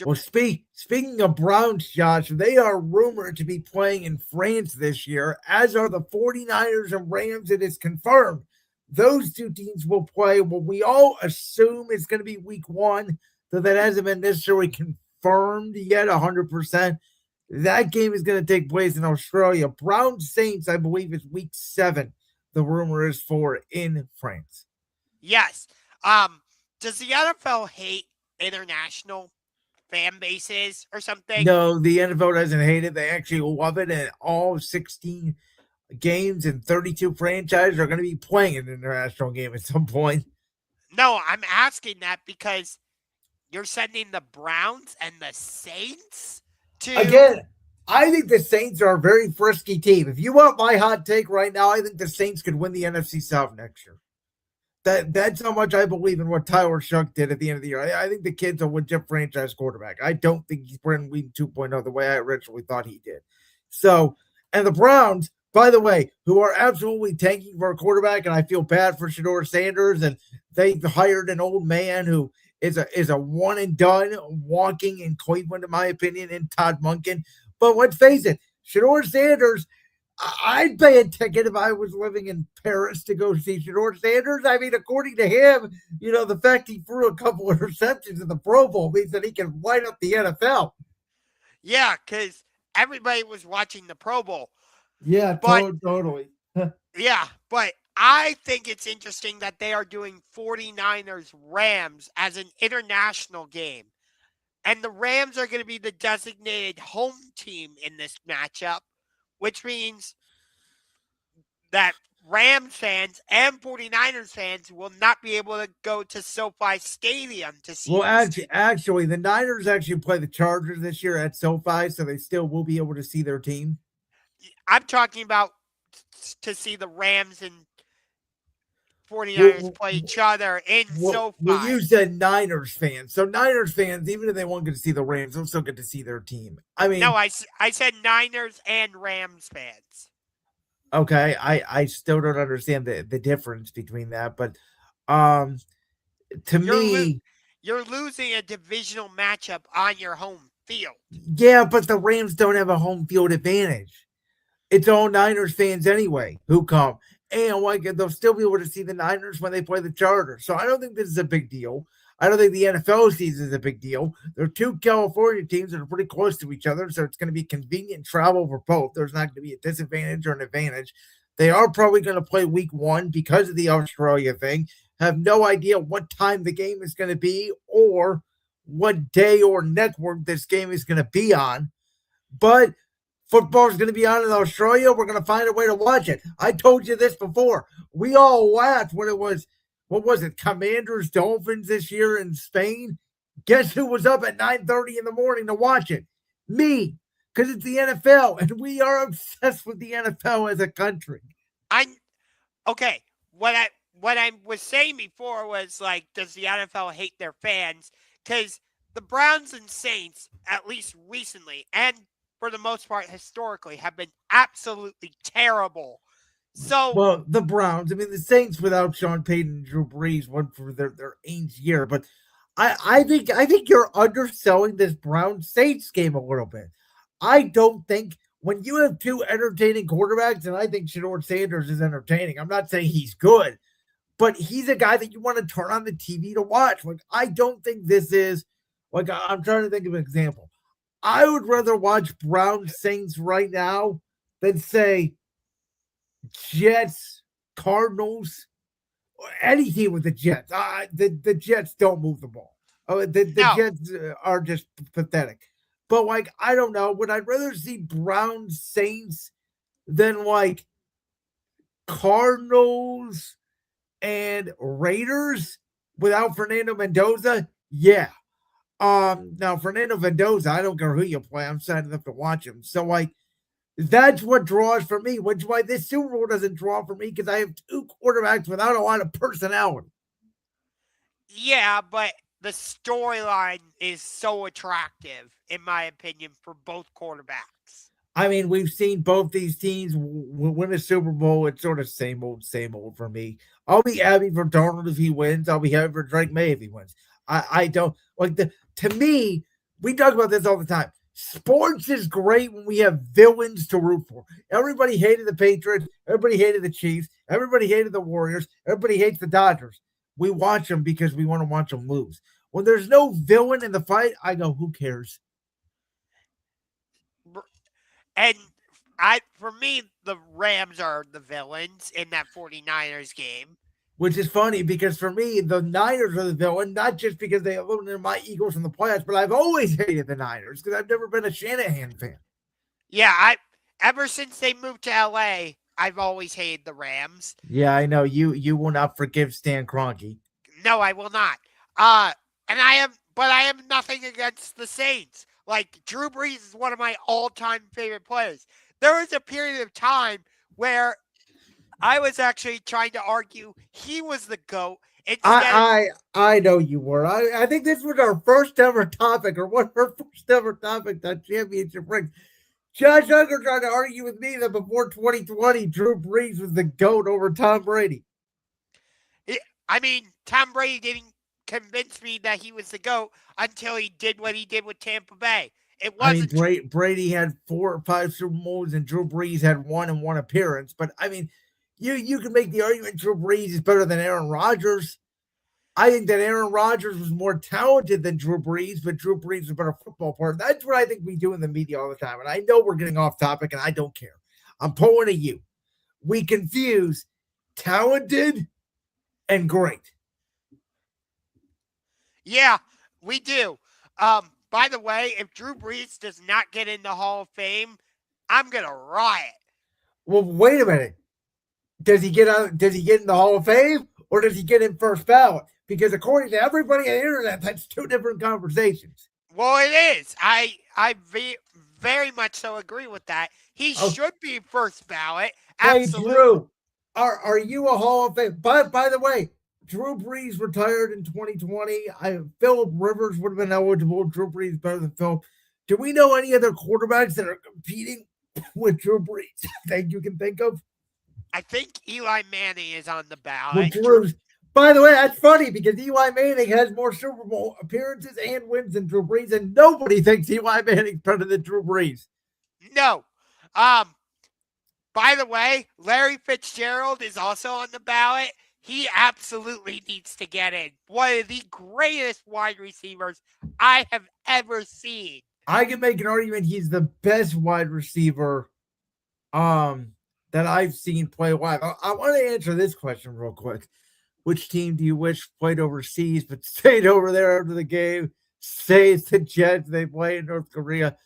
Well, speaking of Browns, Josh, they are rumored to be playing in France this year, as are the 49ers and Rams. It is confirmed. Those two teams will play what we all assume is going to be week 1, though that hasn't been necessarily confirmed yet 100%. That game is going to take place in Australia. Browns Saints, I believe, is week 7. The rumor is for in France. Yes. Does the NFL hate international fan bases or something? No, the NFL doesn't hate it. They actually love it, and all 16 games and 32 franchises are going to be playing an international game at some point. No, I'm asking that because you're sending the Browns and the Saints to... Again, I think the Saints are a very frisky team. If you want my hot take right now, I think the Saints could win the NFC South next year. That's how much I believe in what Tyler Shough did at the end of the year. I think the kid's a legit franchise quarterback. I don't think he's Brandon Weeden 2.0 the way I originally thought he did. So, and the Browns, by the way, who are absolutely tanking for a quarterback, and I feel bad for Shedeur Sanders, and they hired an old man who is a one and done walking in Cleveland, in my opinion, in Todd Monken. But let's face it, Shedeur Sanders, I'd pay a ticket if I was living in Paris to go see Shedeur Sanders. I mean, according to him, the fact he threw a couple of receptions in the Pro Bowl means that he can light up the NFL. Yeah, because everybody was watching the Pro Bowl. Yeah, totally. Yeah, but I think it's interesting that they are doing 49ers Rams as an international game. And the Rams are going to be the designated home team in this matchup, which means that Rams fans and 49ers fans will not be able to go to SoFi Stadium to see. Well, actually, the Niners actually play the Chargers this year at SoFi, so they still will be able to see their team. I'm talking about to see the Rams and 49ers play each other in SoFi. Well, you said Niners fans. So Niners fans, even if they won't get to see the Rams, they'll still get to see their team. I mean, no, I said Niners and Rams fans. Okay, I still don't understand the difference between that, but to me, you're losing a divisional matchup on your home field. Yeah, but the Rams don't have a home field advantage. It's all Niners fans anyway who come. And like they'll still be able to see the Niners when they play the Chargers. So I don't think this is a big deal. I don't think the NFL season is a big deal. There are two California teams that are pretty close to each other, so it's going to be convenient travel for both. There's not going to be a disadvantage or an advantage. They are probably going to play week 1 because of the Australia thing. Have no idea what time the game is going to be or what day or network this game is going to be on. But football is going to be on in Australia. We're going to find a way to watch it. I told you this before. We all laughed when it was, what was it, Commanders Dolphins this year in Spain. Guess who was up at 9:30 in the morning to watch it? Me, because it's the NFL, and we are obsessed with the NFL as a country. Okay. What I was saying before was like, does the NFL hate their fans? Because the Browns and Saints, at least recently, and for the most part historically, have been absolutely terrible. So, well, the Browns, I mean, the Saints without Sean Payton and Drew Brees went for their 8th year, but I think you're underselling this Browns Saints game a little bit. I don't think when you have two entertaining quarterbacks, and I think Shedeur Sanders is entertaining. I'm not saying he's good, but he's a guy that you want to turn on the TV to watch. Like, I don't think this is like I'm trying to think of an example. I would rather watch Browns Saints right now than say Jets, Cardinals, or any team with the Jets. The Jets don't move the ball. The Jets are just pathetic. But like, I don't know. Would I rather see Browns Saints than like Cardinals and Raiders without Fernando Mendoza? Yeah. Now Fernando Mendoza, I don't care who you play. I'm signing up to watch him. So like, that's what draws for me, which is why this Super Bowl doesn't draw for me, because I have two quarterbacks without a lot of personality. Yeah, but the storyline is so attractive, in my opinion, for both quarterbacks. I mean, we've seen both these teams win a Super Bowl. It's sort of same old for me. I'll be happy for Darnold if he wins. I'll be happy for Drake May if he wins. I don't like to me, we talk about this all the time. Sports is great when we have villains to root for. Everybody hated the Patriots. Everybody hated the Chiefs. Everybody hated the Warriors. Everybody hates the Dodgers. We watch them because we want to watch them lose. When there's no villain in the fight, I go, who cares? And for me, the Rams are the villains in that 49ers game. Which is funny because for me, the Niners are the villain, not just because they eliminated my Eagles from the playoffs, but I've always hated the Niners because I've never been a Shanahan fan. Yeah, ever since they moved to LA, I've always hated the Rams. Yeah, I know. You will not forgive Stan Kroenke. No, I will not. But I have nothing against the Saints. Like, Drew Brees is one of my all-time favorite players. There was a period of time where I was actually trying to argue he was the GOAT. I know you were. I think this was our first ever topic, or one of our first ever topics on Championship Rings. Josh Ungar tried to argue with me that before 2020, Drew Brees was the GOAT over Tom Brady. I mean, Tom Brady didn't convince me that he was the GOAT until he did what he did with Tampa Bay. It wasn't. I mean, Brady had 4 or 5 Super Bowls, and Drew Brees had 1 and 1 appearance. But I mean, you can make the argument Drew Brees is better than Aaron Rodgers. I think that Aaron Rodgers was more talented than Drew Brees, but Drew Brees was a better football player. That's what I think we do in the media all the time. And I know we're getting off topic, and I don't care. I'm pulling at you. We confuse talented and great. Yeah, we do. By the way, if Drew Brees does not get in the Hall of Fame, I'm gonna riot. Well, wait a minute. Does he get in the Hall of Fame, or does he get in first ballot? Because according to everybody on the internet, that's 2 different conversations. Well, it is. I very much so agree with that. He should be first ballot. Absolutely. Hey, Drew, Are you a Hall of Fame? By the way, Drew Brees retired in 2020. Philip Rivers would have been eligible. Drew Brees better than Philip. Do we know any other quarterbacks that are competing with Drew Brees that you can think of? I think Eli Manning is on the With ballot. Drew's. By the way, that's funny because Eli Manning has more Super Bowl appearances and wins than Drew Brees, and nobody thinks Eli Manning's better than Drew Brees. No. By the way, Larry Fitzgerald is also on the ballot. He absolutely needs to get in. One of the greatest wide receivers I have ever seen. I can make an argument he's the best wide receiver that I've seen play live. I want to answer this question real quick. Which team do you wish played overseas but stayed over there after the game? Say it's the Jets. They play in North Korea.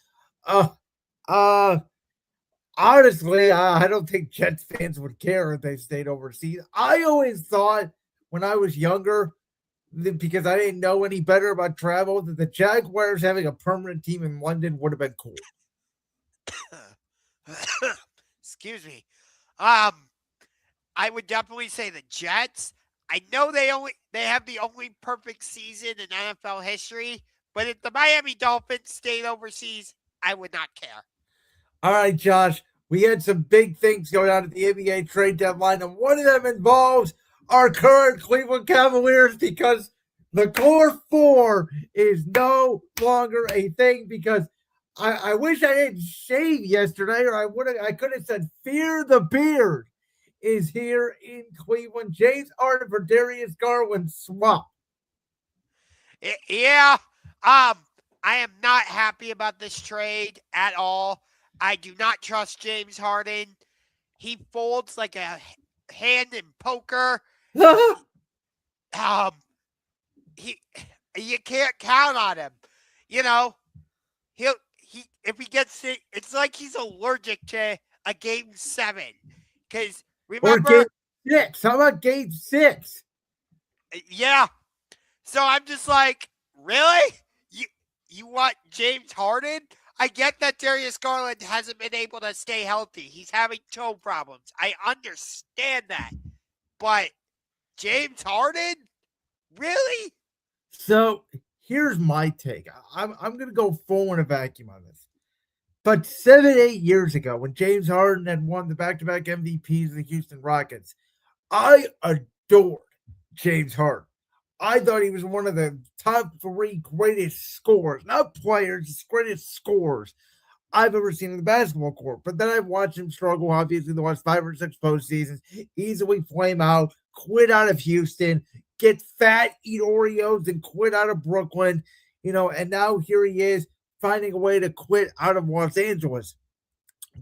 Honestly, I don't think Jets fans would care if they stayed overseas. I always thought when I was younger, because I didn't know any better about travel, that the Jaguars having a permanent team in London would have been cool. Excuse me. I would definitely say the Jets. I know they have the only perfect season in NFL history, but if the Miami Dolphins stayed overseas, I would not care. All right, Josh, we had some big things going on at the NBA trade deadline, and one of them involves our current Cleveland Cavaliers because the core four is no longer a thing because I wish I didn't shave yesterday or I could have said fear the beard is here in Cleveland. James Harden for Darius Garland swap. Yeah. I am not happy about this trade at all. I do not trust James Harden. He folds like a hand in poker. You can't count on him. You know, if he gets sick, it's like he's allergic to a game 7. Because remember, or game 6. How about game 6? Yeah. So I'm just like, really? You want James Harden? I get that Darius Garland hasn't been able to stay healthy. He's having toe problems. I understand that. But James Harden? Really? So here's my take. I'm going to go full in a vacuum on this. But 7-8 years ago, when James Harden had won the back-to-back MVPs of the Houston Rockets, I adored James Harden. I thought he was one of the top 3 greatest scorers, not players, just greatest scorers I've ever seen in the basketball court. But then I watched him struggle, obviously, the last 5 or 6 postseasons, easily flame out, quit out of Houston, get fat, eat Oreos, and quit out of Brooklyn, and now here he is finding a way to quit out of Los Angeles.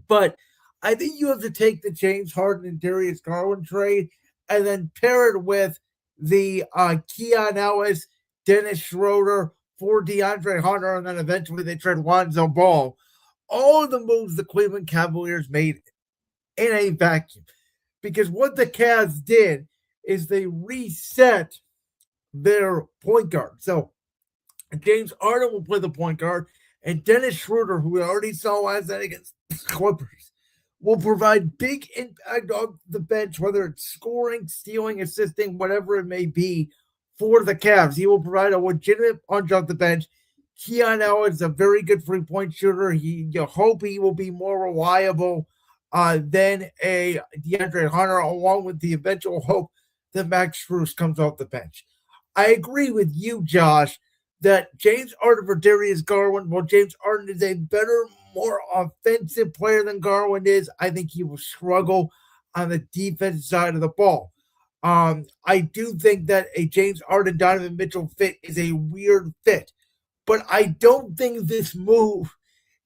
But I think you have to take the James Harden and Darius Garland trade and then pair it with the Keon Ellis, Dennis Schroeder for DeAndre Hunter, and then eventually they trade Lonzo Ball. All of the moves the Cleveland Cavaliers made in a vacuum. Because what the Cavs did is they reset their point guard. So James Harden will play the point guard, and Dennis Schroeder, who we already saw last night against Clippers, will provide big impact on the bench, whether it's scoring, stealing, assisting, whatever it may be for the Cavs. He will provide a legitimate punch off the bench. Keon Ellis is a very good three-point shooter. You hope he will be more reliable than a DeAndre Hunter, along with the eventual hope that Max Strus comes off the bench. I agree with you, Josh, that James Harden for Darius Garland, while James Harden is a better, more offensive player than Garland is, I think he will struggle on the defensive side of the ball. I do think that a James Harden, Donovan Mitchell fit is a weird fit, but I don't think this move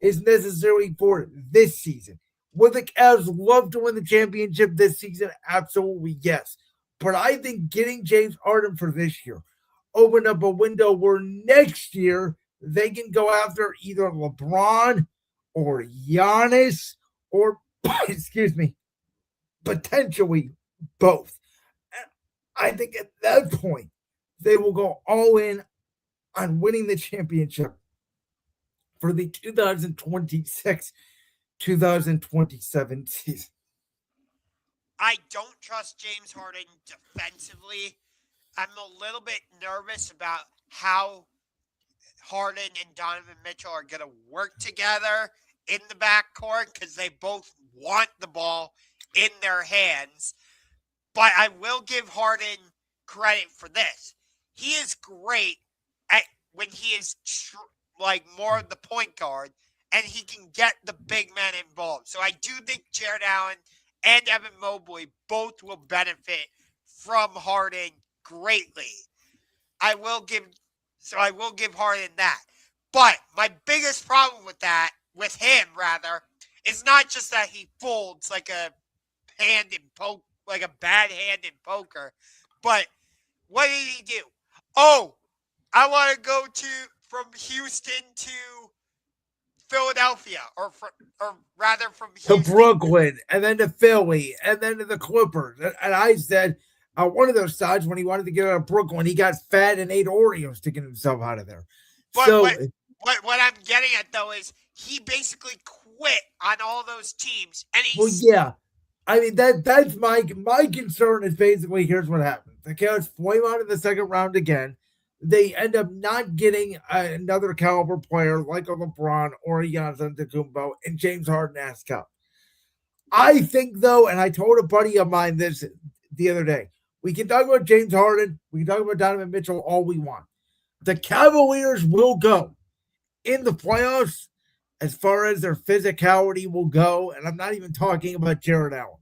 is necessarily for this season. Would the Cavs love to win the championship this season? Absolutely, yes. But I think getting James Harden for this year open up a window where next year they can go after either LeBron or Giannis or, potentially both. I think at that point, they will go all in on winning the championship for the 2026-2027 season. I don't trust James Harden defensively. I'm a little bit nervous about how Harden and Donovan Mitchell are going to work together in the backcourt because they both want the ball in their hands. But I will give Harden credit for this. He is great at when he is like more of the point guard and he can get the big men involved. So I do think Jared Allen and Evan Mobley both will benefit from Harden greatly. I will give Harden that. But my biggest problem with him rather, is not just that he folds like a bad hand in poker, but what did he do? Oh, I want to go from Houston to Philadelphia, or rather from to Houston Brooklyn, and then to Philly, and then to the Clippers. And I said, one of those times when he wanted to get out of Brooklyn, he got fat and ate Oreos to get himself out of there. But So, what I'm getting at though is he basically quit on all those teams, and well, yeah. I mean that's my concern is basically here's what happens. The Cavs flame out in the second round again. They end up not getting another caliber player like a LeBron or a Giannis Antetokounmpo, and James Harden asks out. I think though, and I told a buddy of mine this the other day, we can talk about James Harden, we can talk about Donovan Mitchell all we want. The Cavaliers will go in the playoffs as far as their physicality will go, and I'm not even talking about Jared Allen,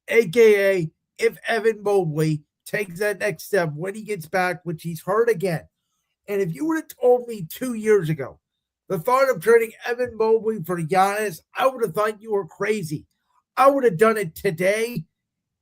aka if Evan Mobley takes that next step when he gets back, which he's hurt again. And if you would have told me 2 years ago the thought of trading Evan Mobley for Giannis, I would have thought you were crazy. I would have done it today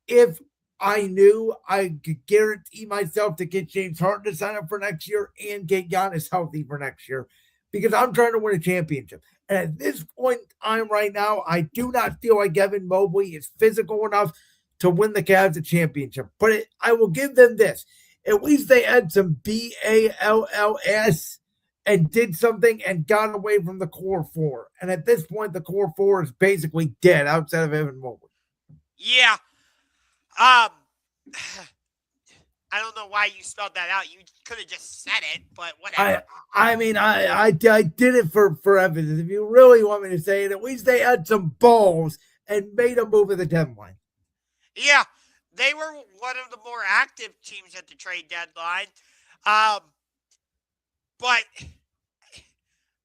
if I knew I could guarantee myself to get James Harden to sign up for next year and get Giannis healthy for next year, because I'm trying to win a championship. And at this point in time right now, I do not feel like Evan Mobley is physical enough to win the Cavs a championship. But I will give them this. At least they had some BALLS and did something and got away from the core four. And at this point, the core four is basically dead outside of Evan Mobley. Yeah. I don't know why you spelled that out. You could have just said it, but whatever. I did it for evidence. If you really want me to say it, at least they had some balls and made a move at the deadline. Yeah, they were one of the more active teams at the trade deadline. But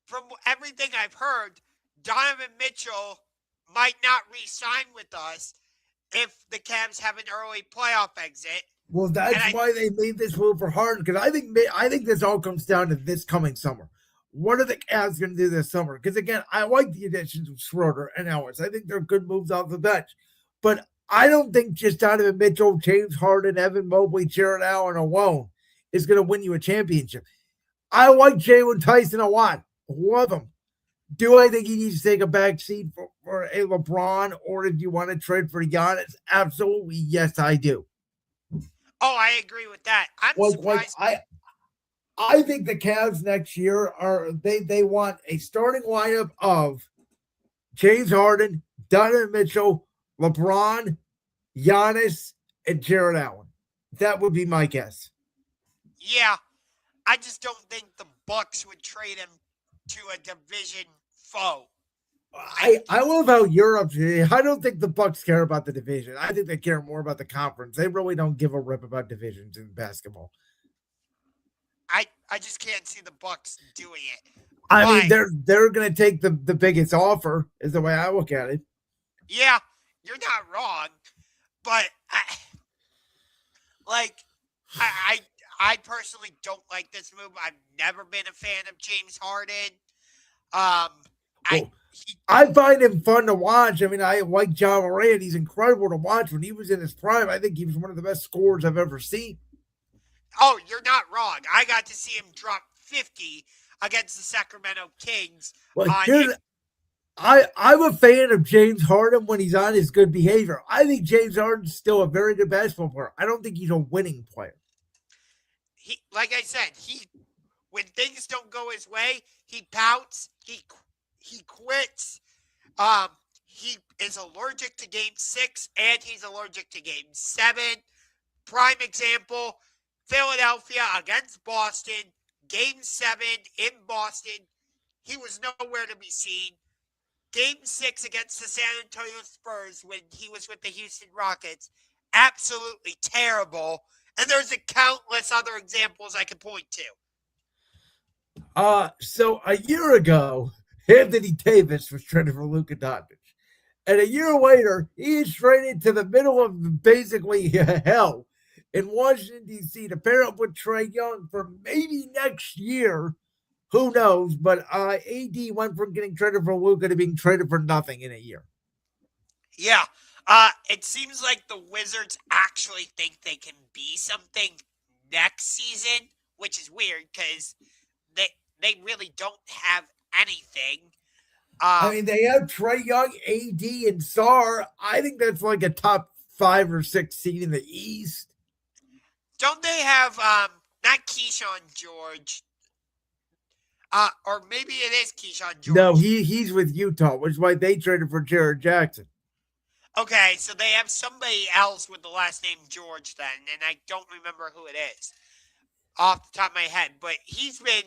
from everything I've heard, Donovan Mitchell might not re-sign with us if the Cavs have an early playoff exit. Well, that's why they made this move for Harden, because I think this all comes down to this coming summer. What are the Cavs going to do this summer? Because again, I like the additions of Schroeder and Ellis. I think they're good moves off the bench. But I don't think just Donovan Mitchell, James Harden, Evan Mobley, Jared Allen alone is going to win you a championship. I like Jalen Tyson a lot. Love him. Do I think he needs to take a back seat for a LeBron, or if you want to trade for Giannis? Absolutely, yes, I do. Oh, I agree with that. I'm surprised. I think the Cavs next year they want a starting lineup of James Harden, Donovan Mitchell, LeBron, Giannis, and Jared Allen. That would be my guess. Yeah, I just don't think the Bucks would trade him to a division foe. I love how Europe. I don't think the Bucks care about the division. I think they care more about the conference. They really don't give a rip about divisions in basketball. I just can't see the Bucks doing it. I mean, they're going to take the biggest offer, is the way I look at it. Yeah, you're not wrong, but I personally don't like this move. I've never been a fan of James Harden. I find him fun to watch. I mean, I like John Morant. He's incredible to watch. When he was in his prime, I think he was one of the best scorers I've ever seen. Oh, you're not wrong. I got to see him drop 50 against the Sacramento Kings. I'm a fan of James Harden when he's on his good behavior. I think James Harden's still a very good basketball player. I don't think he's a winning player. Like I said, when things don't go his way, he pouts. He quits. he is allergic to Game 6 and he's allergic to Game 7. Prime example, Philadelphia against Boston, Game 7 in Boston. He was nowhere to be seen. Game 6 against the San Antonio Spurs when he was with the Houston Rockets, absolutely terrible. And there's a countless other examples I could point to. So a year ago, Anthony Davis was traded for Luka Doncic. And a year later, he is traded to the middle of basically hell in Washington, D.C. to pair up with Trae Young for maybe next year. Who knows? But AD went from getting traded for Luka to being traded for nothing in a year. Yeah. It seems like the Wizards actually think they can be something next season, which is weird because they really don't have anything. I mean, they have Trae Young, AD, and Sar. I think that's like a top 5 or 6 seed in the East. Don't they have not Keyshawn George? Or maybe it is Keyshawn George. No, he's with Utah, which is why they traded for Jared Jackson. Okay, so they have somebody else with the last name George then, and I don't remember who it is off the top of my head. But he's been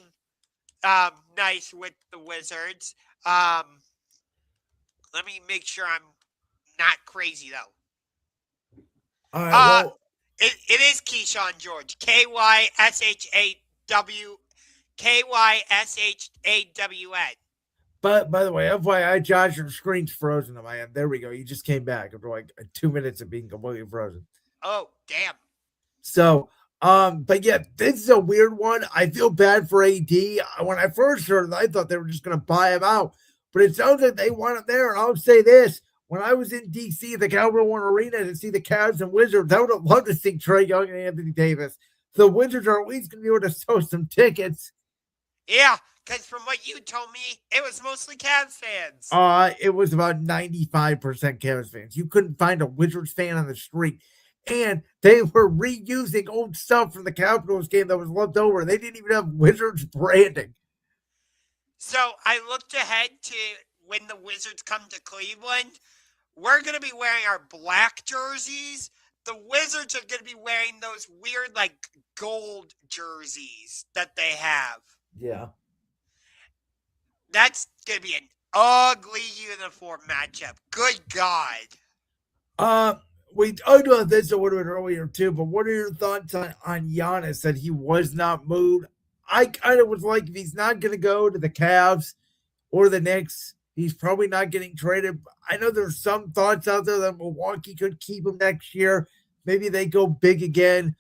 nice with the Wizards. Let me make sure I'm not crazy though. All right, it is Keyshawn George. KYSHAWN. But by the way, FYI, Josh, your screen's frozen on my end. There we go. You just came back after like 2 minutes of being completely frozen. Oh, damn. So, but yeah, this is a weird one. I feel bad for AD. When I first heard it, I thought they were just going to buy him out. But it sounds like they want him there. And I'll say this. When I was in D.C. at the Capital One Arena to see the Cavs and Wizards, I would have loved to see Trae Young and Anthony Davis. The Wizards are at least going to be able to sell some tickets. Yeah, because from what you told me, it was mostly Cavs fans. It was about 95% Cavs fans. You couldn't find a Wizards fan on the street. And they were reusing old stuff from the Capitals game that was left over. They didn't even have Wizards branding. So I looked ahead to when the Wizards come to Cleveland. We're going to be wearing our black jerseys. The Wizards are going to be wearing those weird, like, gold jerseys that they have. Yeah. That's going to be an ugly uniform matchup. Good God. We talked about this a little bit earlier, too, but what are your thoughts on Giannis that he was not moved? I kind of was like, if he's not going to go to the Cavs or the Knicks, he's probably not getting traded. I know there's some thoughts out there that Milwaukee could keep him next year. Maybe they go big again.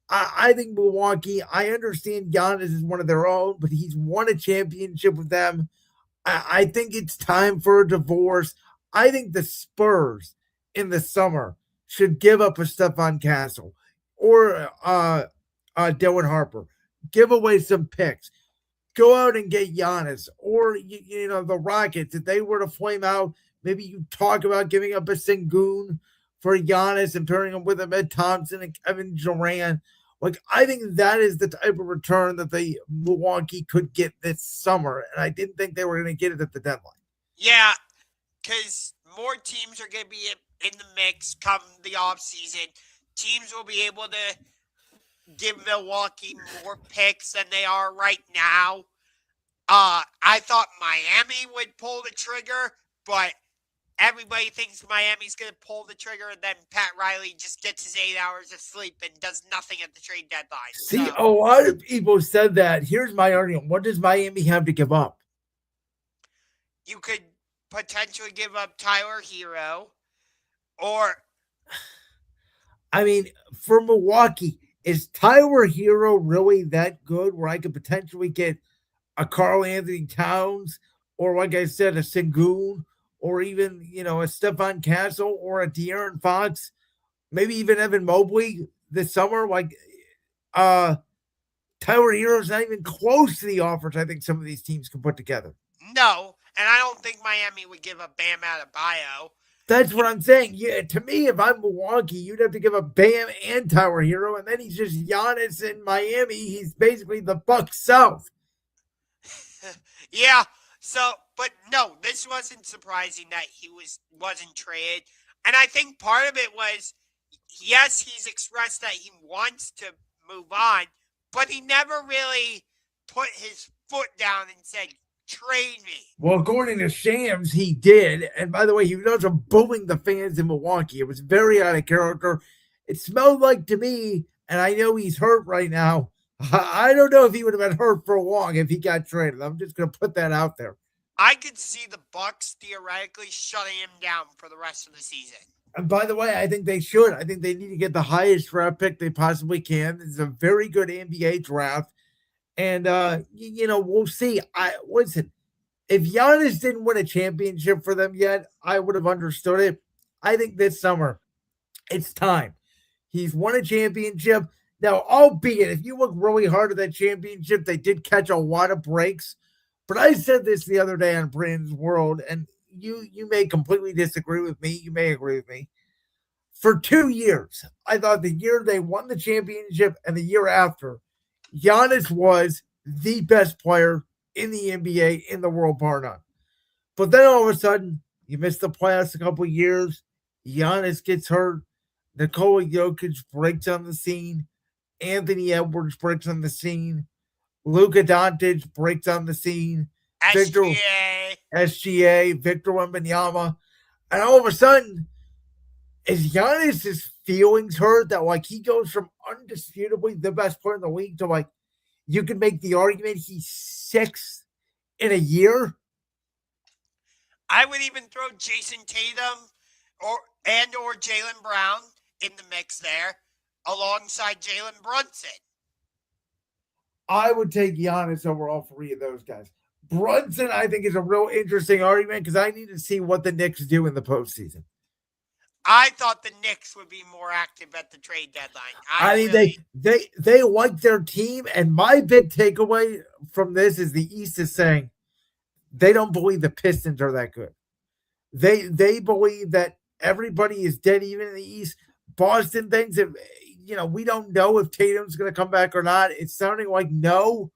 I think Milwaukee, I understand Giannis is one of their own, but he's won a championship with them. I think it's time for a divorce. I think the Spurs in the summer should give up a Stephon Castle or Dylan Harper. Give away some picks. Go out and get Giannis. Or, the Rockets, if they were to flame out, maybe you talk about giving up a Sengun for Giannis and pairing him with Ahmed Thompson and Kevin Durant. Like, I think that is the type of return that the Milwaukee could get this summer. And I didn't think they were going to get it at the deadline. Yeah, because more teams are going to be in the mix come the offseason. Teams will be able to give Milwaukee more picks than they are right now. I thought Miami would pull the trigger, but everybody thinks Miami's going to pull the trigger, and then Pat Riley just gets his 8 hours of sleep and does nothing at the trade deadline. See, a lot of people said that. Here's my argument. What does Miami have to give up? You could potentially give up Tyler Hero, or... I mean, for Milwaukee, is Tyler Hero really that good where I could potentially get a Karl Anthony Towns or, like I said, a Sengun or even, a Stephon Castle or a De'Aaron Fox, maybe even Evan Mobley this summer? Like, Tyler Hero's not even close to the offers I think some of these teams can put together. No, and I don't think Miami would give up Bam Adebayo. That's what I'm saying. Yeah, to me, if I'm Milwaukee, you'd have to give up Bam and Tyler Hero, and then he's just Giannis in Miami. He's basically the Bucks South. Yeah, so But no, this wasn't surprising that he wasn't traded. And I think part of it was, yes, he's expressed that he wants to move on, but he never really put his foot down and said, trade me. Well, according to Shams, he did. And by the way, he was booing the fans in Milwaukee. It was very out of character. It smelled like to me, and I know he's hurt right now. I don't know if he would have been hurt for long if he got traded. I'm just going to put that out there. I could see the Bucks theoretically shutting him down for the rest of the season. And by the way, I think they should. I think they need to get the highest draft pick they possibly can. It's a very good NBA draft. And we'll see. Listen, if Giannis didn't win a championship for them yet, I would have understood it. I think this summer, it's time. He's won a championship. Now, albeit, if you look really hard at that championship, they did catch a lot of breaks. But I said this the other day on Brandon's World, and you may completely disagree with me. You may agree with me. For 2 years, I thought the year they won the championship and the year after, Giannis was the best player in the NBA in the world, bar none. But then all of a sudden, you miss the playoffs a couple of years. Giannis gets hurt. Nikola Jokic breaks on the scene. Anthony Edwards breaks on the scene. Luka Doncic breaks on the scene. SGA, Victor Wembanyama. And all of a sudden, is Giannis' feelings hurt that like he goes from undisputably the best player in the league to like you can make the argument he's sixth in a year? I would even throw Jason Tatum or Jaylen Brown in the mix there alongside Jalen Brunson. I would take Giannis over all three of those guys. Brunson, I think, is a real interesting argument because I need to see what the Knicks do in the postseason. I thought the Knicks would be more active at the trade deadline. I mean, they like their team, and my big takeaway from this is the East is saying they don't believe the Pistons are that good. They believe that everybody is dead even in the East. Boston thinks that, we don't know if Tatum's going to come back or not. It's sounding like no,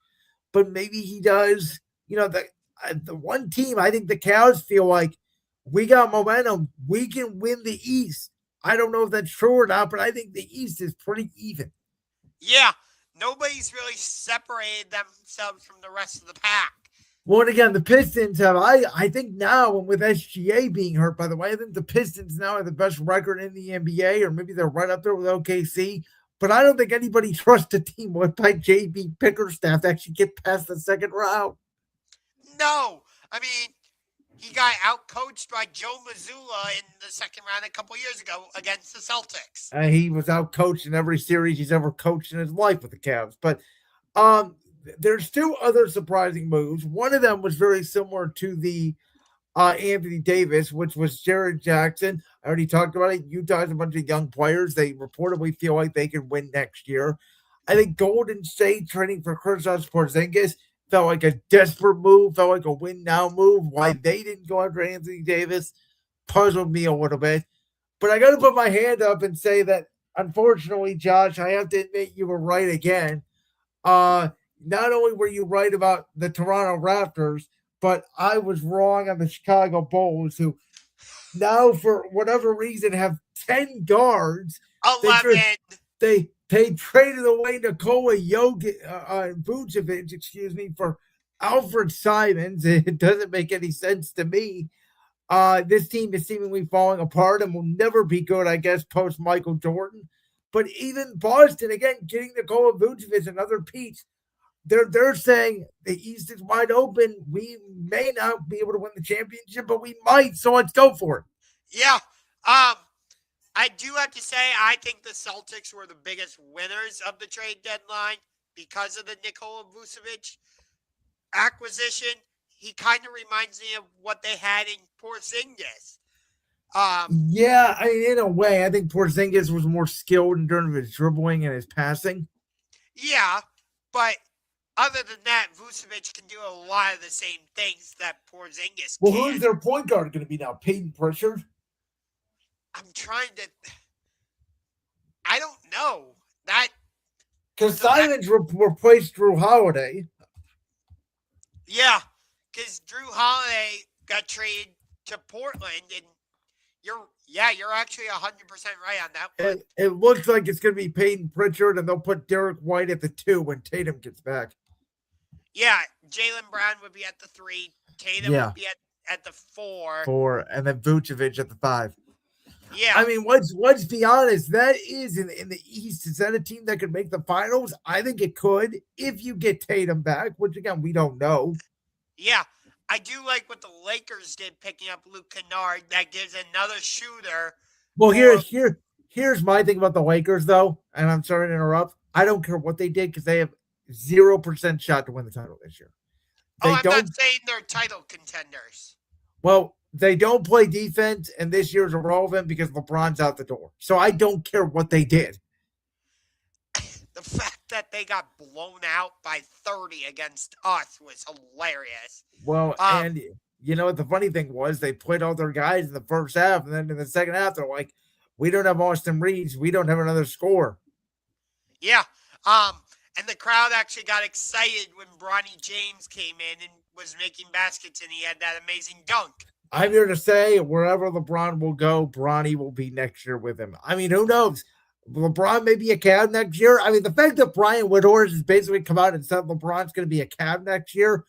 but maybe he does. The one team, I think the Cavs feel like we got momentum. We can win the East. I don't know if that's true or not, but I think the East is pretty even. Yeah, nobody's really separated themselves from the rest of the pack. Well, and again, the Pistons have, I think now, and with SGA being hurt, by the way, I think the Pistons now have the best record in the NBA, or maybe they're right up there with OKC. But I don't think anybody trusts a team led by JB Bickerstaff to actually get past the second round. No. I mean, he got outcoached by Joe Mazzulla in the second round a couple years ago against the Celtics. He was outcoached in every series he's ever coached in his life with the Cavs. But there's two other surprising moves. One of them was very similar to the Anthony Davis, which was Jared Jackson. I already talked about it. Utah has a bunch of young players. They reportedly feel like they can win next year. I think Golden State trading for Kristaps Porzingis felt like a desperate move, felt like a win-now move. Why they didn't go after Anthony Davis puzzled me a little bit. But I got to put my hand up and say that, unfortunately, Josh, I have to admit you were right again. Not only were you right about the Toronto Raptors, but I was wrong on the Chicago Bulls, who now, for whatever reason, have 10 guards. 11. They traded away Nikola Vucevic, for Alfred Simons. It doesn't make any sense to me. This team is seemingly falling apart and will never be good, I guess, post Michael Jordan. But even Boston, again, getting Nikola Vucevic, another piece. They're saying the East is wide open. We may not be able to win the championship, but we might. So let's go for it. Yeah. I do have to say, I think the Celtics were the biggest winners of the trade deadline because of the Nikola Vucevic acquisition. He kind of reminds me of what they had in Porzingis. Yeah, I mean, in a way, I think Porzingis was more skilled in terms of his dribbling and his passing. Yeah, but other than that, Vucevic can do a lot of the same things that Porzingis can. Well, who's their point guard going to be now? Peyton Pritchard? I'm trying to... I don't know. Because Simons replaced Drew Holiday. Yeah, because Drew Holiday got traded to Portland, and you're actually 100% right on that one. It looks like it's going to be Peyton Pritchard, and they'll put Derek White at the 2 when Tatum gets back. Yeah, Jaylen Brown would be at the 3. Tatum would be at the 4. 4, and then Vucevic at the 5. Yeah. I mean, let's be honest. That is in the East. Is that a team that could make the finals? I think it could if you get Tatum back, which again we don't know. Yeah, I do like what the Lakers did picking up Luke Kennard. That gives another shooter. Well, here's my thing about the Lakers, though, and I'm sorry to interrupt. I don't care what they did because they have 0% shot to win the title this year. I'm not saying they're title contenders. Well, they don't play defense, and this year's irrelevant because LeBron's out the door. So I don't care what they did. The fact that they got blown out by 30 against us was hilarious. Well, and you know what the funny thing was? They played all their guys in the first half, and then in the second half, they're like, we don't have Austin Reeves. We don't have another scorer. Yeah. And the crowd actually got excited when Bronny James came in and was making baskets, and he had that amazing dunk. I'm here to say wherever LeBron will go, Bronny will be next year with him. I mean, who knows? LeBron may be a Cavs next year. I mean, the fact that Brian Windhorst has basically come out and said LeBron's going to be a Cavs next year,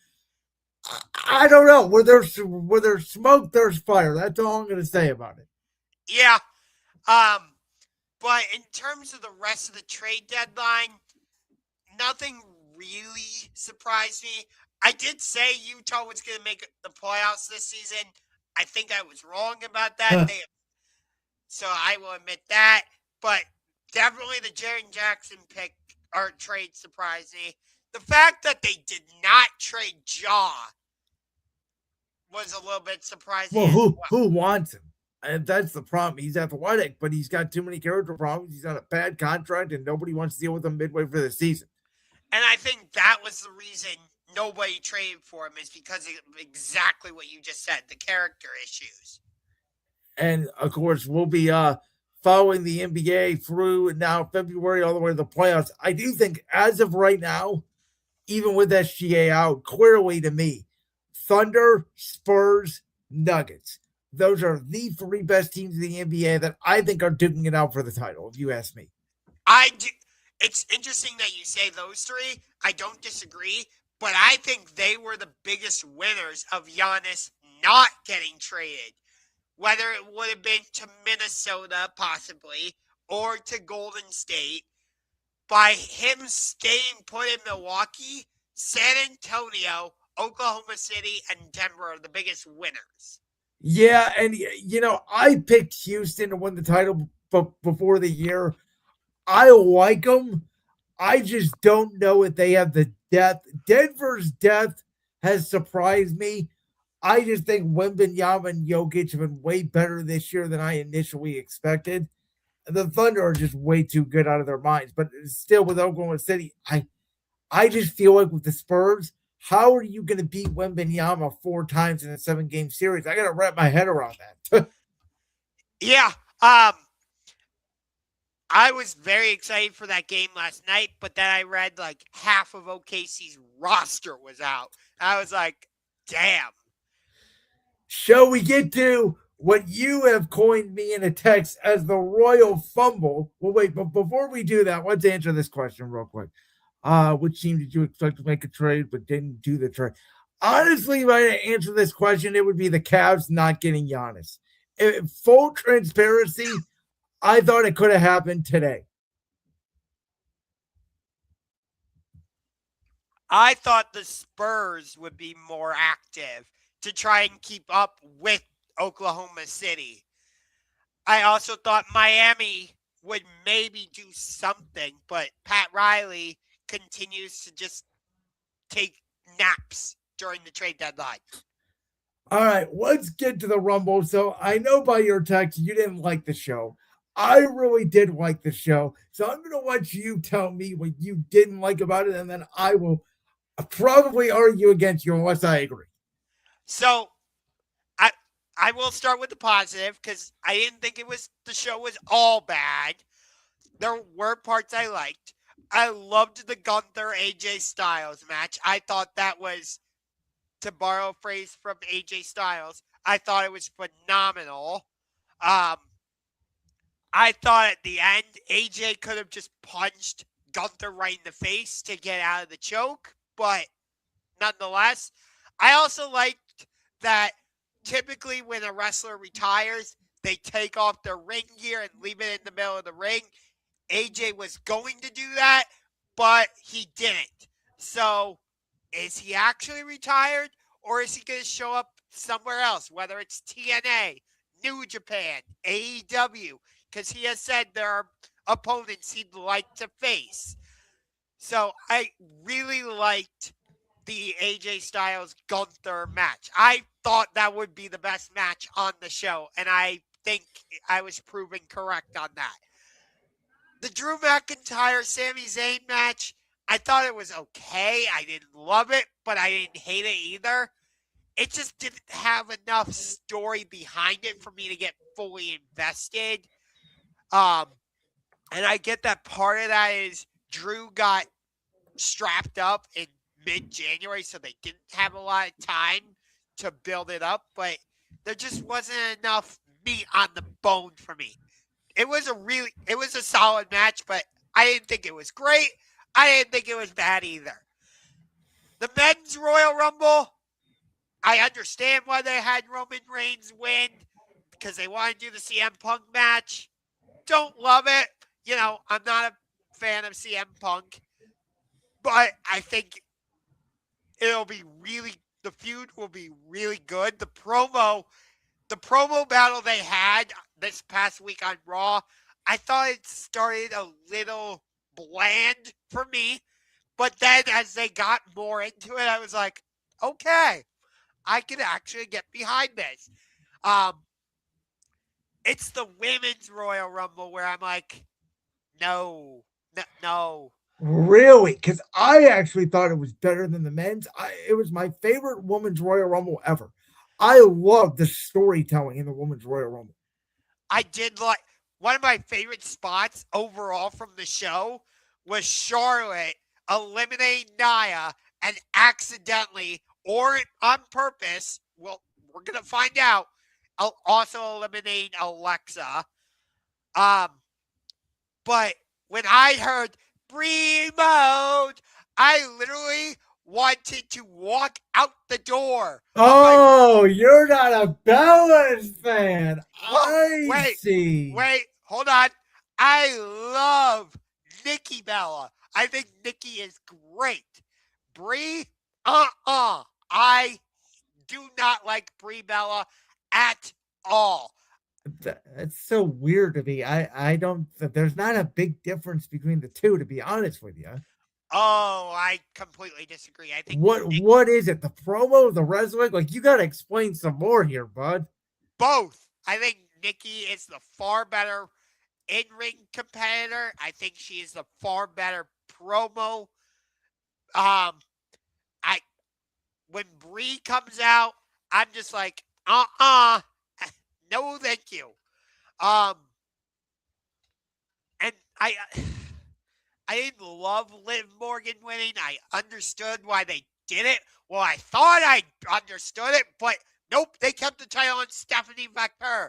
I don't know. Where there's smoke, there's fire. That's all I'm going to say about it. Yeah. But in terms of the rest of the trade deadline, nothing really surprised me. I did say Utah was going to make the playoffs this season. I think I was wrong about that. So I will admit that. But definitely the Jaren Jackson pick or trade surprised me. The fact that they did not trade Ja was a little bit surprising. Well, who wants him? And that's the problem. He's athletic, but he's got too many character problems. He's on a bad contract, and nobody wants to deal with him midway for the season. And I think that was the reason nobody traded for him, is because of exactly what you just said, the character issues. And, of course, we'll be following the NBA through now February all the way to the playoffs. I do think as of right now, even with SGA out, clearly to me, Thunder, Spurs, Nuggets. Those are the 3 best teams in the NBA that I think are duking it out for the title, if you ask me. I do. It's interesting that you say those 3. I don't disagree, but I think they were the biggest winners of Giannis not getting traded. Whether it would have been to Minnesota, possibly, or to Golden State, by him staying put in Milwaukee, San Antonio, Oklahoma City, and Denver are the biggest winners. Yeah, and, you know, I picked Houston to win the title before the year. I like them. I just don't know if they have the depth. Denver's depth has surprised me. I just think Wembanyama and Jokic have been way better this year than I initially expected. The Thunder are just way too good out of their minds. But still, with Oklahoma City, I just feel like with the Spurs, how are you going to beat Wembanyama 4 times in a 7-game series? I got to wrap my head around that. Yeah. I was very excited for that game last night, but then I read like half of OKC's roster was out. I was like, damn. Shall we get to what you have coined me in a text as the Royal Fumble? Well, wait, but before we do that, let's answer this question real quick. Which team did you expect to make a trade but didn't do the trade? Honestly, if I had to answer this question, it would be the Cavs not getting Giannis. Full transparency, I thought it could have happened today. I thought the Spurs would be more active to try and keep up with Oklahoma City. I also thought Miami would maybe do something, but Pat Riley continues to just take naps during the trade deadline. All right, let's get to the Rumble. So I know by your text you didn't like the show. I really did like the show. So I'm going to let you tell me what you didn't like about it, and then I will probably argue against you unless I agree. So I will start with the positive because I didn't think the show was all bad. There were parts I liked. I loved the Gunther AJ Styles match. I thought that was to borrow a phrase from AJ Styles. I thought it was phenomenal. Um, I thought at the end, AJ could have just punched Gunther right in the face to get out of the choke, but nonetheless, I also liked that typically when a wrestler retires, they take off their ring gear and leave it in the middle of the ring. AJ was going to do that, but he didn't. So, is he actually retired, or is he going to show up somewhere else, whether it's TNA, New Japan, AEW? Because he has said there are opponents he'd like to face. So, I really liked the AJ Styles Gunther match. I thought that would be the best match on the show, and I think I was proven correct on that. The Drew McIntyre Sami Zayn match, I thought it was okay. I didn't love it, but I didn't hate it either. It just didn't have enough story behind it for me to get fully invested. And I get that part of that is Drew got strapped up in mid-January, so they didn't have a lot of time to build it up, but there just wasn't enough meat on the bone for me. It was a solid match, but I didn't think it was great. I didn't think it was bad either. The men's Royal Rumble, I understand why they had Roman Reigns win because they want to do the CM Punk match. Don't love it. You know, I'm not a fan of CM Punk, but I think the feud will be really good. The promo battle they had this past week on Raw, I thought it started a little bland for me. But then as they got more into it, I was like, okay, I can actually get behind this. It's the women's Royal Rumble where I'm like, no. Really? Because I actually thought it was better than the men's. It was my favorite women's Royal Rumble ever. I love the storytelling in the women's Royal Rumble. I did like one of my favorite spots overall from the show was Charlotte eliminating Nia and accidentally or on purpose, well, we're gonna find out, also eliminating Alexa. But when I heard Brie mode, I literally wanted to walk out the door. Oh, you're not a Bellas fan. I see. Wait, hold on. I love Nikki Bella. I think Nikki is great. Brie, I do not like Brie Bella at all. That's so weird to me. I don't. There's not a big difference between the two, to be honest with you. Oh, I completely disagree. I think what is it? The promo, the wrestling? Like, you gotta explain some more here, bud. Both. I think Nikki is the far better in-ring competitor. I think she is the far better promo. When Brie comes out, I'm just like, no, thank you. And I didn't love Liv Morgan winning. I understood why they did it. Well, I thought I understood it, but nope, they kept the title on Stephanie McMahon.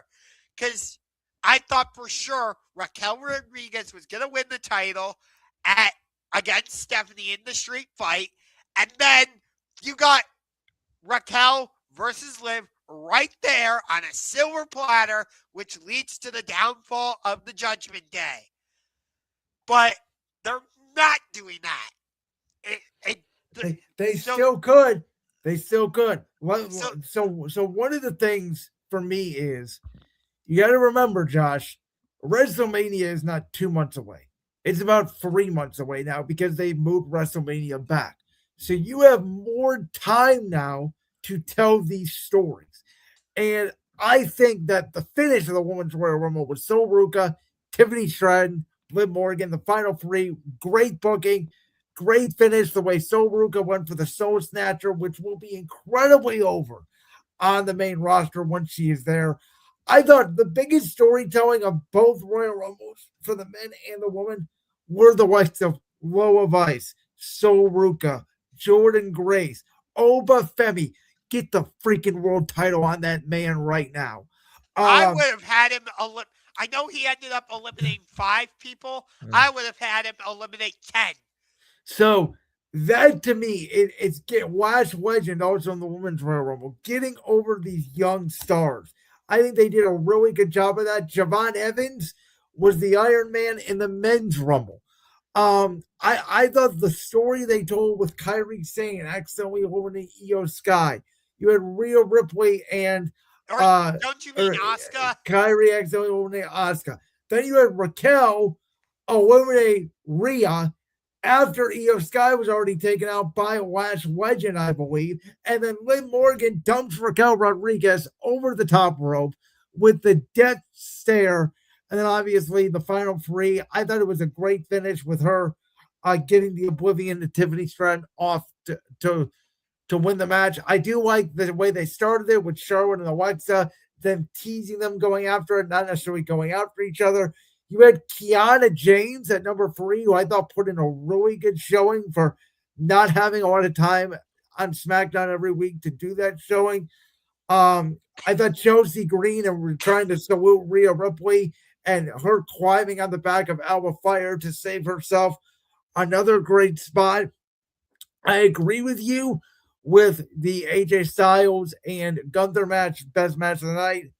Because I thought for sure Raquel Rodriguez was going to win the title against Stephanie in the street fight. And then you got Raquel versus Liv right there on a silver platter, which leads to the downfall of the Judgment Day. But they're not doing that. They still could. They still could. So one of the things for me is you got to remember, Josh, WrestleMania is not 2 months away. It's about 3 months away now because they moved WrestleMania back. So you have more time now to tell these stories. And I think that the finish of the Women's Royal Rumble was Sol Ruca, Tiffany Stratton, Liv Morgan, the final three, great booking, great finish. The way Sol Ruca went for the Soul Snatcher, which will be incredibly over on the main roster once she is there. I thought the biggest storytelling of both Royal Rumbles for the men and the women were the likes of Loa Vice, Sol Ruca, Jordan Grace, Obafemi, get the freaking world title on that man right now. I would have had him. I know he ended up eliminating 5 people. I would have had him eliminate 10. So that to me, it's get Last Legend also in the Women's Royal Rumble, getting over these young stars. I think they did a really good job of that. Javon Evans was the Iron Man in the Men's Rumble. I thought the story they told with Kyrie Sane accidentally eliminating Io Sky. You had Rhea Ripley and don't you mean Asuka? Kyrie accidentally eliminated Asuka. Then you had Raquel eliminate Rhea after Io Sky was already taken out by Last Legend, I believe. And then Liv Morgan dumps Raquel Rodriguez over the top rope with the death stare. And then obviously the final 3. I thought it was a great finish with her getting the Oblivion to Tiffany Stratton off to win the match. I do like the way they started it with Charlotte and Alexa, them teasing them going after it, not necessarily going after each other. You had Kiana James at number 3, who I thought put in a really good showing for not having a lot of time on SmackDown every week to do that showing. I thought Chelsea Green and trying to salute Rhea Ripley and her climbing on the back of Alba Fire to save herself. Another great spot. I agree with you with the AJ Styles and Gunther match, best match of the night.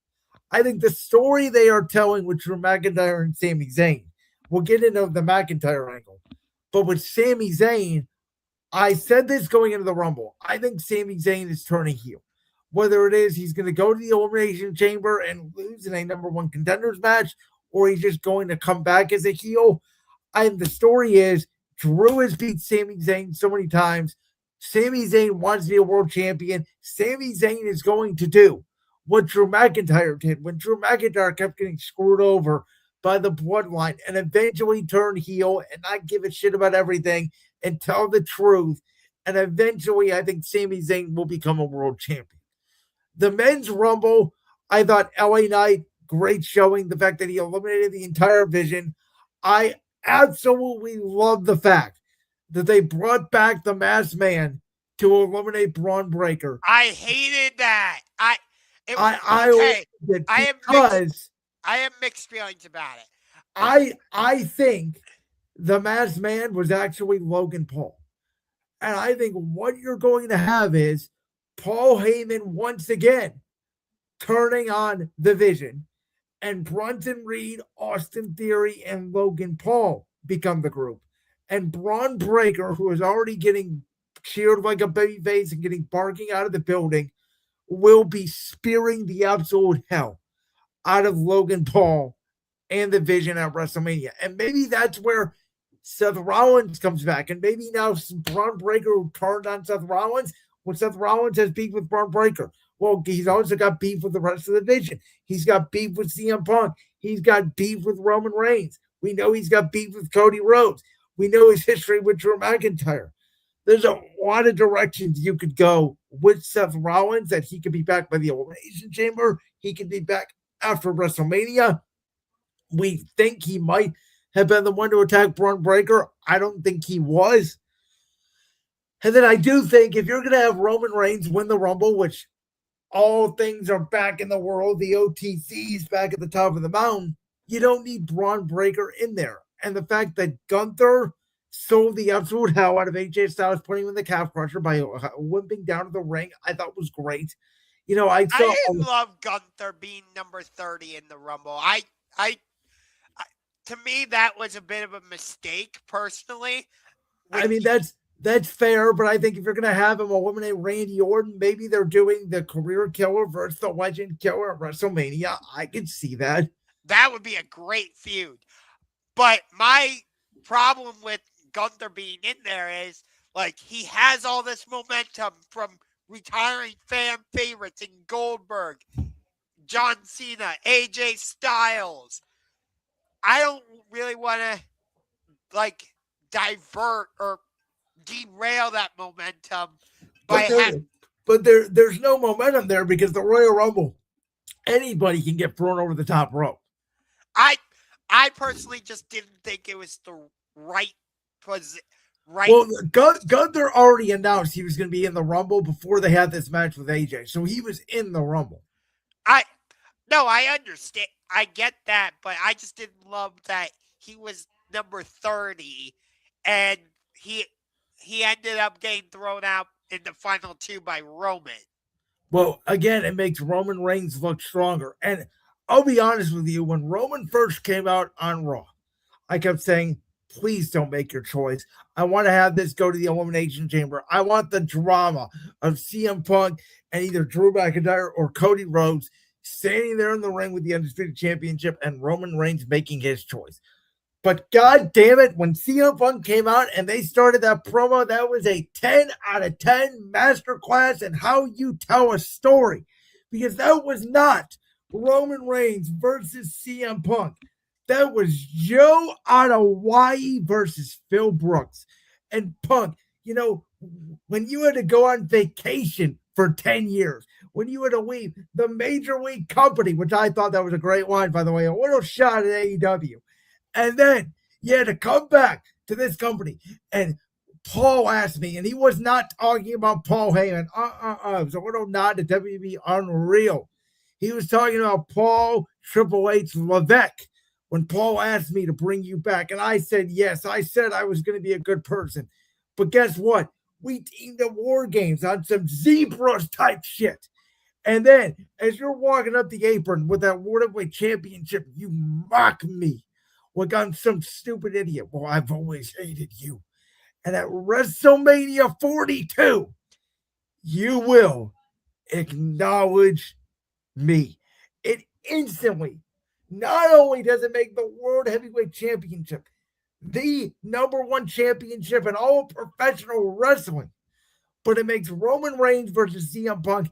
I think the story they are telling with Drew McIntyre and Sami Zayn, we'll get into the McIntyre angle, but with Sami Zayn, I said this going into the Rumble. I think Sami Zayn is turning heel. Whether it is he's going to go to the Elimination Chamber and lose in a number 1 contenders match, or he's just going to come back as a heel. And the story is Drew has beat Sami Zayn so many times. Sami Zayn wants to be a world champion. Sami Zayn is going to do what Drew McIntyre did when Drew McIntyre kept getting screwed over by the bloodline and eventually turn heel and not give a shit about everything and tell the truth. And eventually, I think Sami Zayn will become a world champion. The Men's Rumble, I thought LA Knight, great showing. The fact that he eliminated the entire Vision. I absolutely love the fact that they brought back the Masked Man to eliminate Braun Breaker. I hated that. I have mixed feelings about it. I think the Masked Man was actually Logan Paul. And I think what you're going to have is Paul Heyman once again turning on the Vision, and Bronson Reed, Austin Theory, and Logan Paul become the group. And Braun Breaker, who is already getting cheered like a babyface and getting barking out of the building, will be spearing the absolute hell out of Logan Paul and the Vision at WrestleMania. And maybe that's where Seth Rollins comes back. And maybe now Braun Breaker turned on Seth Rollins. Well, Seth Rollins has beef with Braun Breaker. Well, he's also got beef with the rest of the Vision. He's got beef with CM Punk. He's got beef with Roman Reigns. We know he's got beef with Cody Rhodes. We know his history with Drew McIntyre. There's a lot of directions you could go with Seth Rollins, that he could be back by the Elimination Chamber. He could be back after WrestleMania. We think he might have been the one to attack Braun Breaker. I don't think he was. And then I do think if you're going to have Roman Reigns win the Rumble, which all things are back in the world, the OTC's back at the top of the mountain, you don't need Braun Breaker in there. And the fact that Gunther sold the absolute hell out of AJ Styles, putting him in the calf crusher by limping down to the ring, I thought was great. You know, I didn't love Gunther being number 30 in the Rumble. To me, that was a bit of a mistake, personally. I mean, that's fair, but I think if you're going to have him eliminate Randy Orton, maybe they're doing the career killer versus the legend killer at WrestleMania. I could see that. That would be a great feud. But my problem with Gunther being in there is, like, he has all this momentum from retiring fan favorites in Goldberg, John Cena, AJ Styles. I don't really want to, like, divert or derail that momentum. But there's no momentum there because the Royal Rumble, anybody can get thrown over the top rope. I personally just didn't think it was the right Right. Well, Gunther already announced he was going to be in the Rumble before they had this match with AJ, so he was in the Rumble. I understand. I get that, but I just didn't love that he was number 30 and he ended up getting thrown out in the final two by Roman. Well, again, it makes Roman Reigns look stronger. And I'll be honest with you, when Roman first came out on Raw, I kept saying, please don't make your choice. I want to have this go to the Elimination Chamber. I want the drama of CM Punk and either Drew McIntyre or Cody Rhodes standing there in the ring with the Undisputed Championship and Roman Reigns making his choice. But God damn it, when CM Punk came out and they started that promo, that was a 10 out of 10 masterclass in how you tell a story. Because that was not Roman Reigns versus CM Punk. That was Joe out of Hawaii versus Phil Brooks. And Punk, when you had to go on vacation for 10 years, when you had to leave the Major League Company, which I thought that was a great line, by the way, a little shot at AEW. And then you had to come back to this company. And Paul asked me, and he was not talking about Paul Heyman. It was a little nod to WWE Unreal. He was talking about Paul Triple H Levesque when Paul asked me to bring you back. And I said, yes, I said I was going to be a good person. But guess what? We teamed up War Games on some zebras type shit. And then as you're walking up the apron with that World Heavyweight Championship, you mock me. Like I'm some stupid idiot. Well, I've always hated you. And at WrestleMania 42, you will acknowledge me. It instantly, not only does it make the World Heavyweight Championship the number one championship in all professional wrestling, but it makes Roman Reigns versus CM Punk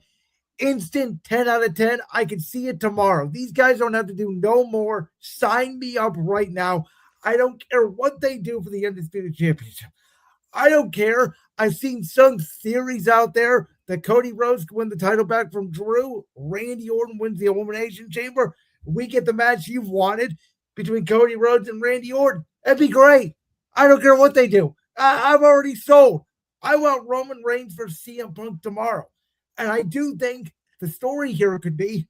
instant 10 out of 10. I can see it tomorrow. These guys don't have to do no more. Sign me up right now. I don't care what they do for the Undisputed Championship. I don't care. I've seen some theories out there that Cody Rhodes can win the title back from Drew. Randy Orton wins the Elimination Chamber. We get the match you've wanted between Cody Rhodes and Randy Orton. That'd be great. I don't care what they do. I'm already sold. I want Roman Reigns versus CM Punk tomorrow. And I do think the story here could be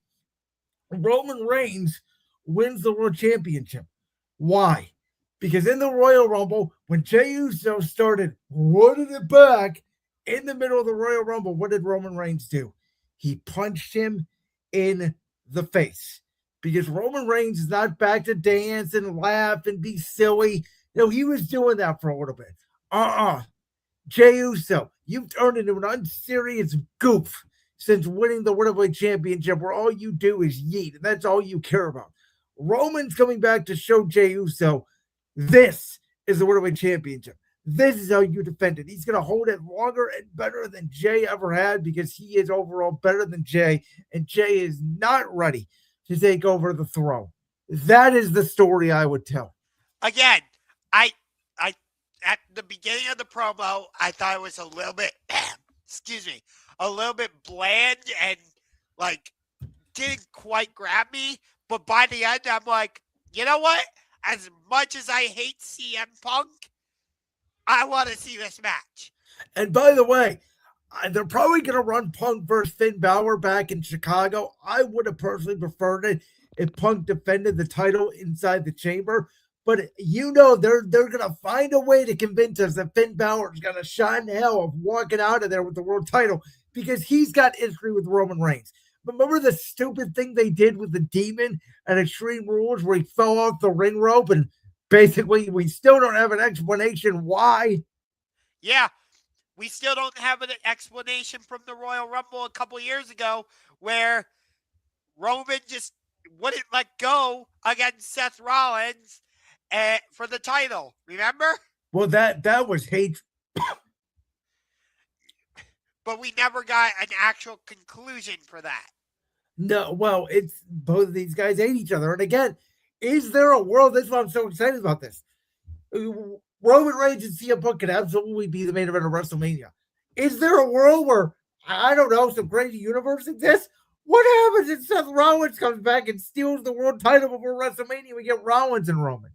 Roman Reigns wins the World Championship. Why? Because in the Royal Rumble, when Jey Uso started running it back in the middle of the Royal Rumble, what did Roman Reigns do? He punched him in the face. Because Roman Reigns is not back to dance and laugh and be silly. He was doing that for a little bit. Jey Uso, you've turned into an unserious goof since winning the World Heavyweight Championship, where all you do is yeet, and that's all you care about. Roman's coming back to show Jey Uso, this is the World Heavyweight Championship. This is how you defend it. He's going to hold it longer and better than Jey ever had because he is overall better than Jey, and Jey is not ready to take over the throne. That is the story I would tell. Again, I at the beginning of the promo, I thought it was a little bit, a little bit bland and didn't quite grab me. But by the end, I'm like, you know what? As much as I hate CM Punk, I want to see this match. And by the way, they're probably going to run Punk versus Finn Balor back in Chicago. I would have personally preferred it if Punk defended the title inside the chamber. But they're going to find a way to convince us that Finn Balor is going to shine hell of walking out of there with the world title because he's got history with Roman Reigns. Remember the stupid thing they did with the Demon at Extreme Rules where he fell off the ring rope and basically we still don't have an explanation why? Yeah, we still don't have an explanation from the Royal Rumble a couple years ago where Roman just wouldn't let go against Seth Rollins for the title. Remember? Well, that was hate. But we never got an actual conclusion for that. No, well, it's both of these guys hate each other. And again, is there a world? That's why I'm so excited about this. Roman Reigns and CM Punk could absolutely be the main event of WrestleMania. Is there a world where, I don't know, some crazy universe exists? What happens if Seth Rollins comes back and steals the world title before WrestleMania? We get Rollins and Roman.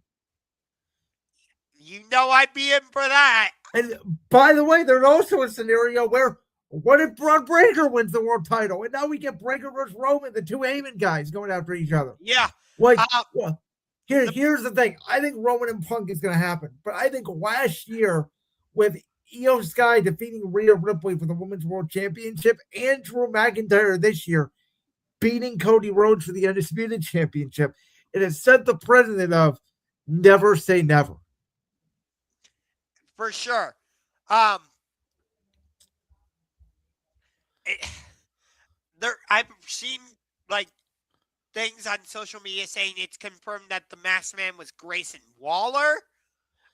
You know I'd be in for that. And by the way, there's also a scenario where what if Braun Breaker wins the world title? And now we get Breaker versus Roman, the two Heyman guys going after each other. Yeah. Like, well, here's the thing. I think Roman and Punk is going to happen. But I think last year with Io Sky defeating Rhea Ripley for the Women's World Championship and Drew McIntyre this year beating Cody Rhodes for the Undisputed Championship, it has set the precedent of never say never. For sure. I've seen like things on social media saying it's confirmed that the Masked Man was Grayson Waller.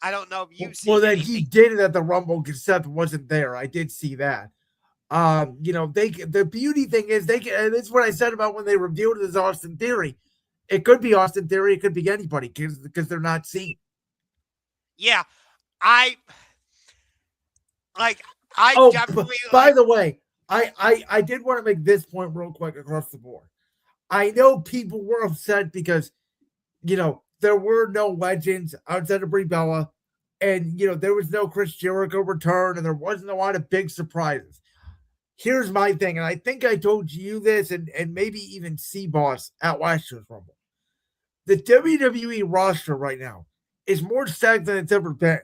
I don't know if you've seen. Well, then he did it at the Rumble because Seth wasn't there. I did see that. The beauty thing is this is what I said about when they revealed it as Austin Theory. It could be Austin Theory. It could be anybody because they're not seen. Yeah, definitely. By the way, I did want to make this point real quick across the board. I know people were upset because, there were no legends outside of Brie Bella, and there was no Chris Jericho return, and there wasn't a lot of big surprises. Here's my thing, and I think I told you this, and maybe even C-Boss at last year's Rumble. The WWE roster right now is more stacked than it's ever been.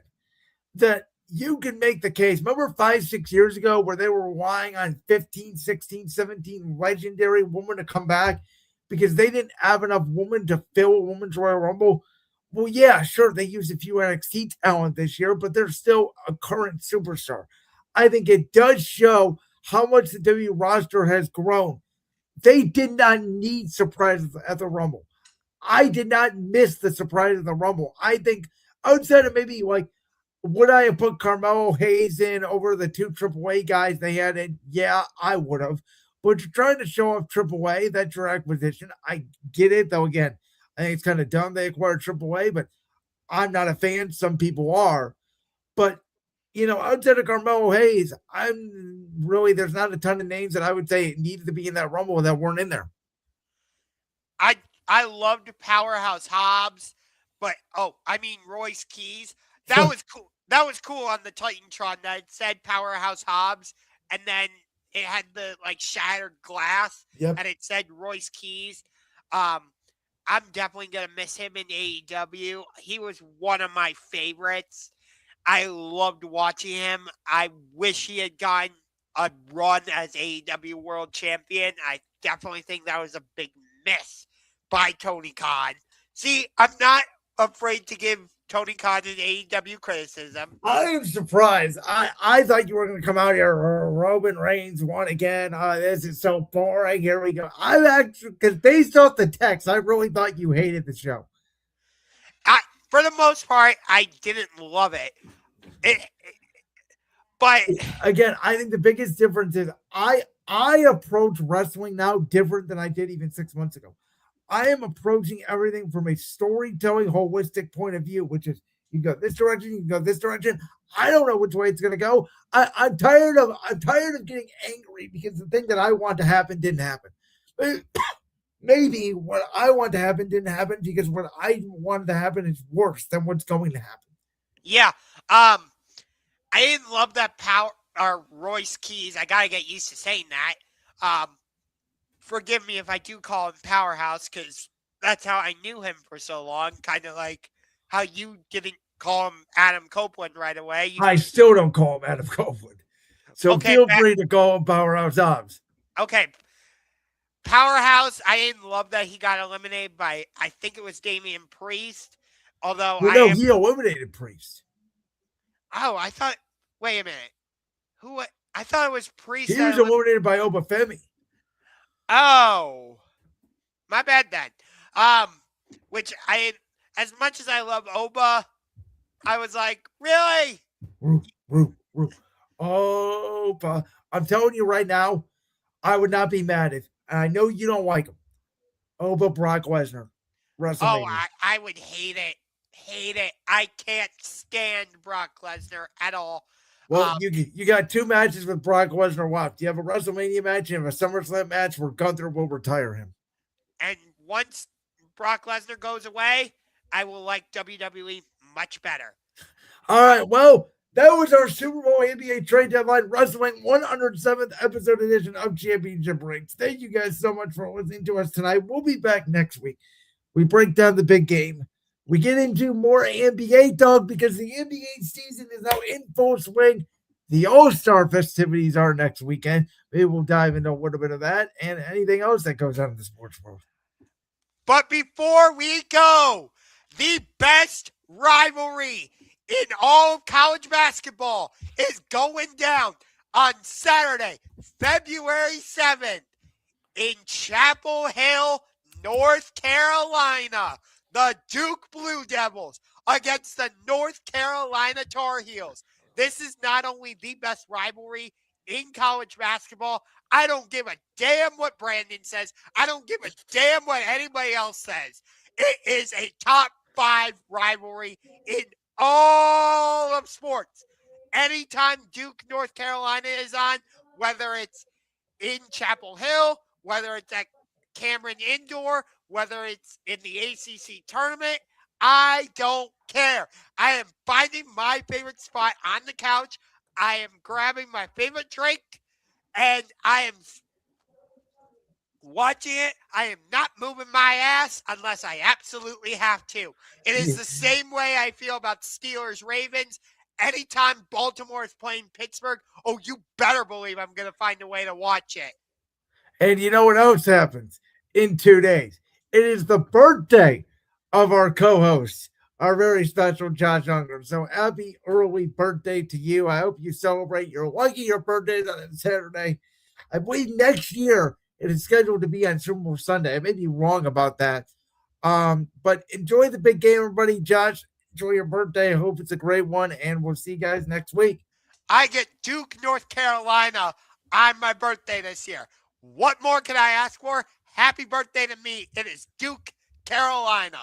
That you can make the case. Remember 5-6 years ago where they were relying on 15, 16, 17 legendary women to come back because they didn't have enough women to fill a Women's Royal Rumble? Well, yeah, sure, they used a few NXT talent this year, but they're still a current superstar. I think it does show how much the WWE roster has grown. They did not need surprises at the Rumble. I did not miss the surprise of the Rumble. I think outside of maybe would I have put Carmelo Hayes in over the two AAA guys they had in? Yeah, I would have. But you're trying to show off AAA, that's your acquisition. I get it, though. Again, I think it's kind of dumb they acquired AAA, but I'm not a fan. Some people are. But, outside of Carmelo Hayes, there's not a ton of names that I would say needed to be in that Rumble that weren't in there. I loved Powerhouse Hobbs, but Royce Keys. That was cool. That was cool on the Titantron that it said Powerhouse Hobbs, and then it had the shattered glass, and it said Royce Keys. I'm definitely gonna miss him in AEW. He was one of my favorites. I loved watching him. I wish he had gotten a run as AEW World Champion. I definitely think that was a big miss by Tony Khan. See, I'm not afraid to give Tony Khan an AEW criticism. I am surprised. I thought you were going to come out here. Roman Reigns won again. This is so boring. Here we go. I'm actually, because based off the text, I really thought you hated the show. For the most part, I didn't love it. But again, I think the biggest difference is I approach wrestling now different than I did even 6 months ago. I am approaching everything from a storytelling, holistic point of view, which is you go this direction, you go this direction. I don't know which way it's going to go. I'm tired of getting angry because the thing that I want to happen didn't happen. Maybe what I want to happen didn't happen because what I wanted to happen is worse than what's going to happen. Yeah. I didn't love that Royce Keys. I got to get used to saying that. Forgive me if I do call him Powerhouse because that's how I knew him for so long. Kind of like how you didn't call him Adam Copeland right away. I still don't call him Adam Copeland. So feel free to call him Powerhouse Hobbs. Okay. Powerhouse, I didn't love that he got eliminated by, I think it was Damian Priest. Although he eliminated Priest. Oh, I thought, wait a minute. I thought it was Priest. He was eliminated by Obafemi. Oh, my bad then. Which as much as I love Oba, I was like, really? Oba. I'm telling you right now, I would not be mad if, and I know you don't like him. Oba Brock Lesnar. WrestleMania. Oh, I would hate it. Hate it. I can't stand Brock Lesnar at all. Well, you got 2 matches with Brock Lesnar left. You have a WrestleMania match and a SummerSlam match where Gunther will retire him. And once Brock Lesnar goes away, I will like WWE much better. All right. Well, That was our Super Bowl NBA trade deadline wrestling 107th episode edition of Championship Rings. Thank you guys so much for listening to us tonight. We'll be back next week. We break down the big game. We get into more NBA talk because the NBA season is now in full swing. The All-Star festivities are next weekend. Maybe we'll dive into a little bit of that and anything else that goes on in the sports world. But before we go, the best rivalry in all of college basketball is going down on Saturday, February 7th in Chapel Hill, North Carolina. The Duke Blue Devils against the North Carolina Tar Heels. This is not only the best rivalry in college basketball. I don't give a damn what Brandon says. I don't give a damn what anybody else says. It is a top 5 rivalry in all of sports. Anytime Duke, North Carolina is on, whether it's in Chapel Hill, whether it's at Cameron Indoor, whether it's in the ACC tournament, I don't care. I am finding my favorite spot on the couch. I am grabbing my favorite drink, and I am watching it. I am not moving my ass unless I absolutely have to. It is the same way I feel about Steelers Ravens. Anytime Baltimore is playing Pittsburgh, oh, you better believe I'm going to find a way to watch it. And you know what else happens in 2 days? It is the birthday of our co-host, our very special Josh Ungar. So happy early birthday to you. I hope you celebrate your birthdays on Saturday. I believe next year it is scheduled to be on Super Bowl Sunday. I may be wrong about that. But enjoy the big game, everybody. Josh, enjoy your birthday. I hope it's a great one, and we'll see you guys next week. I get Duke, North Carolina on my birthday this year. What more can I ask for? Happy birthday to me. It is Duke, Carolina.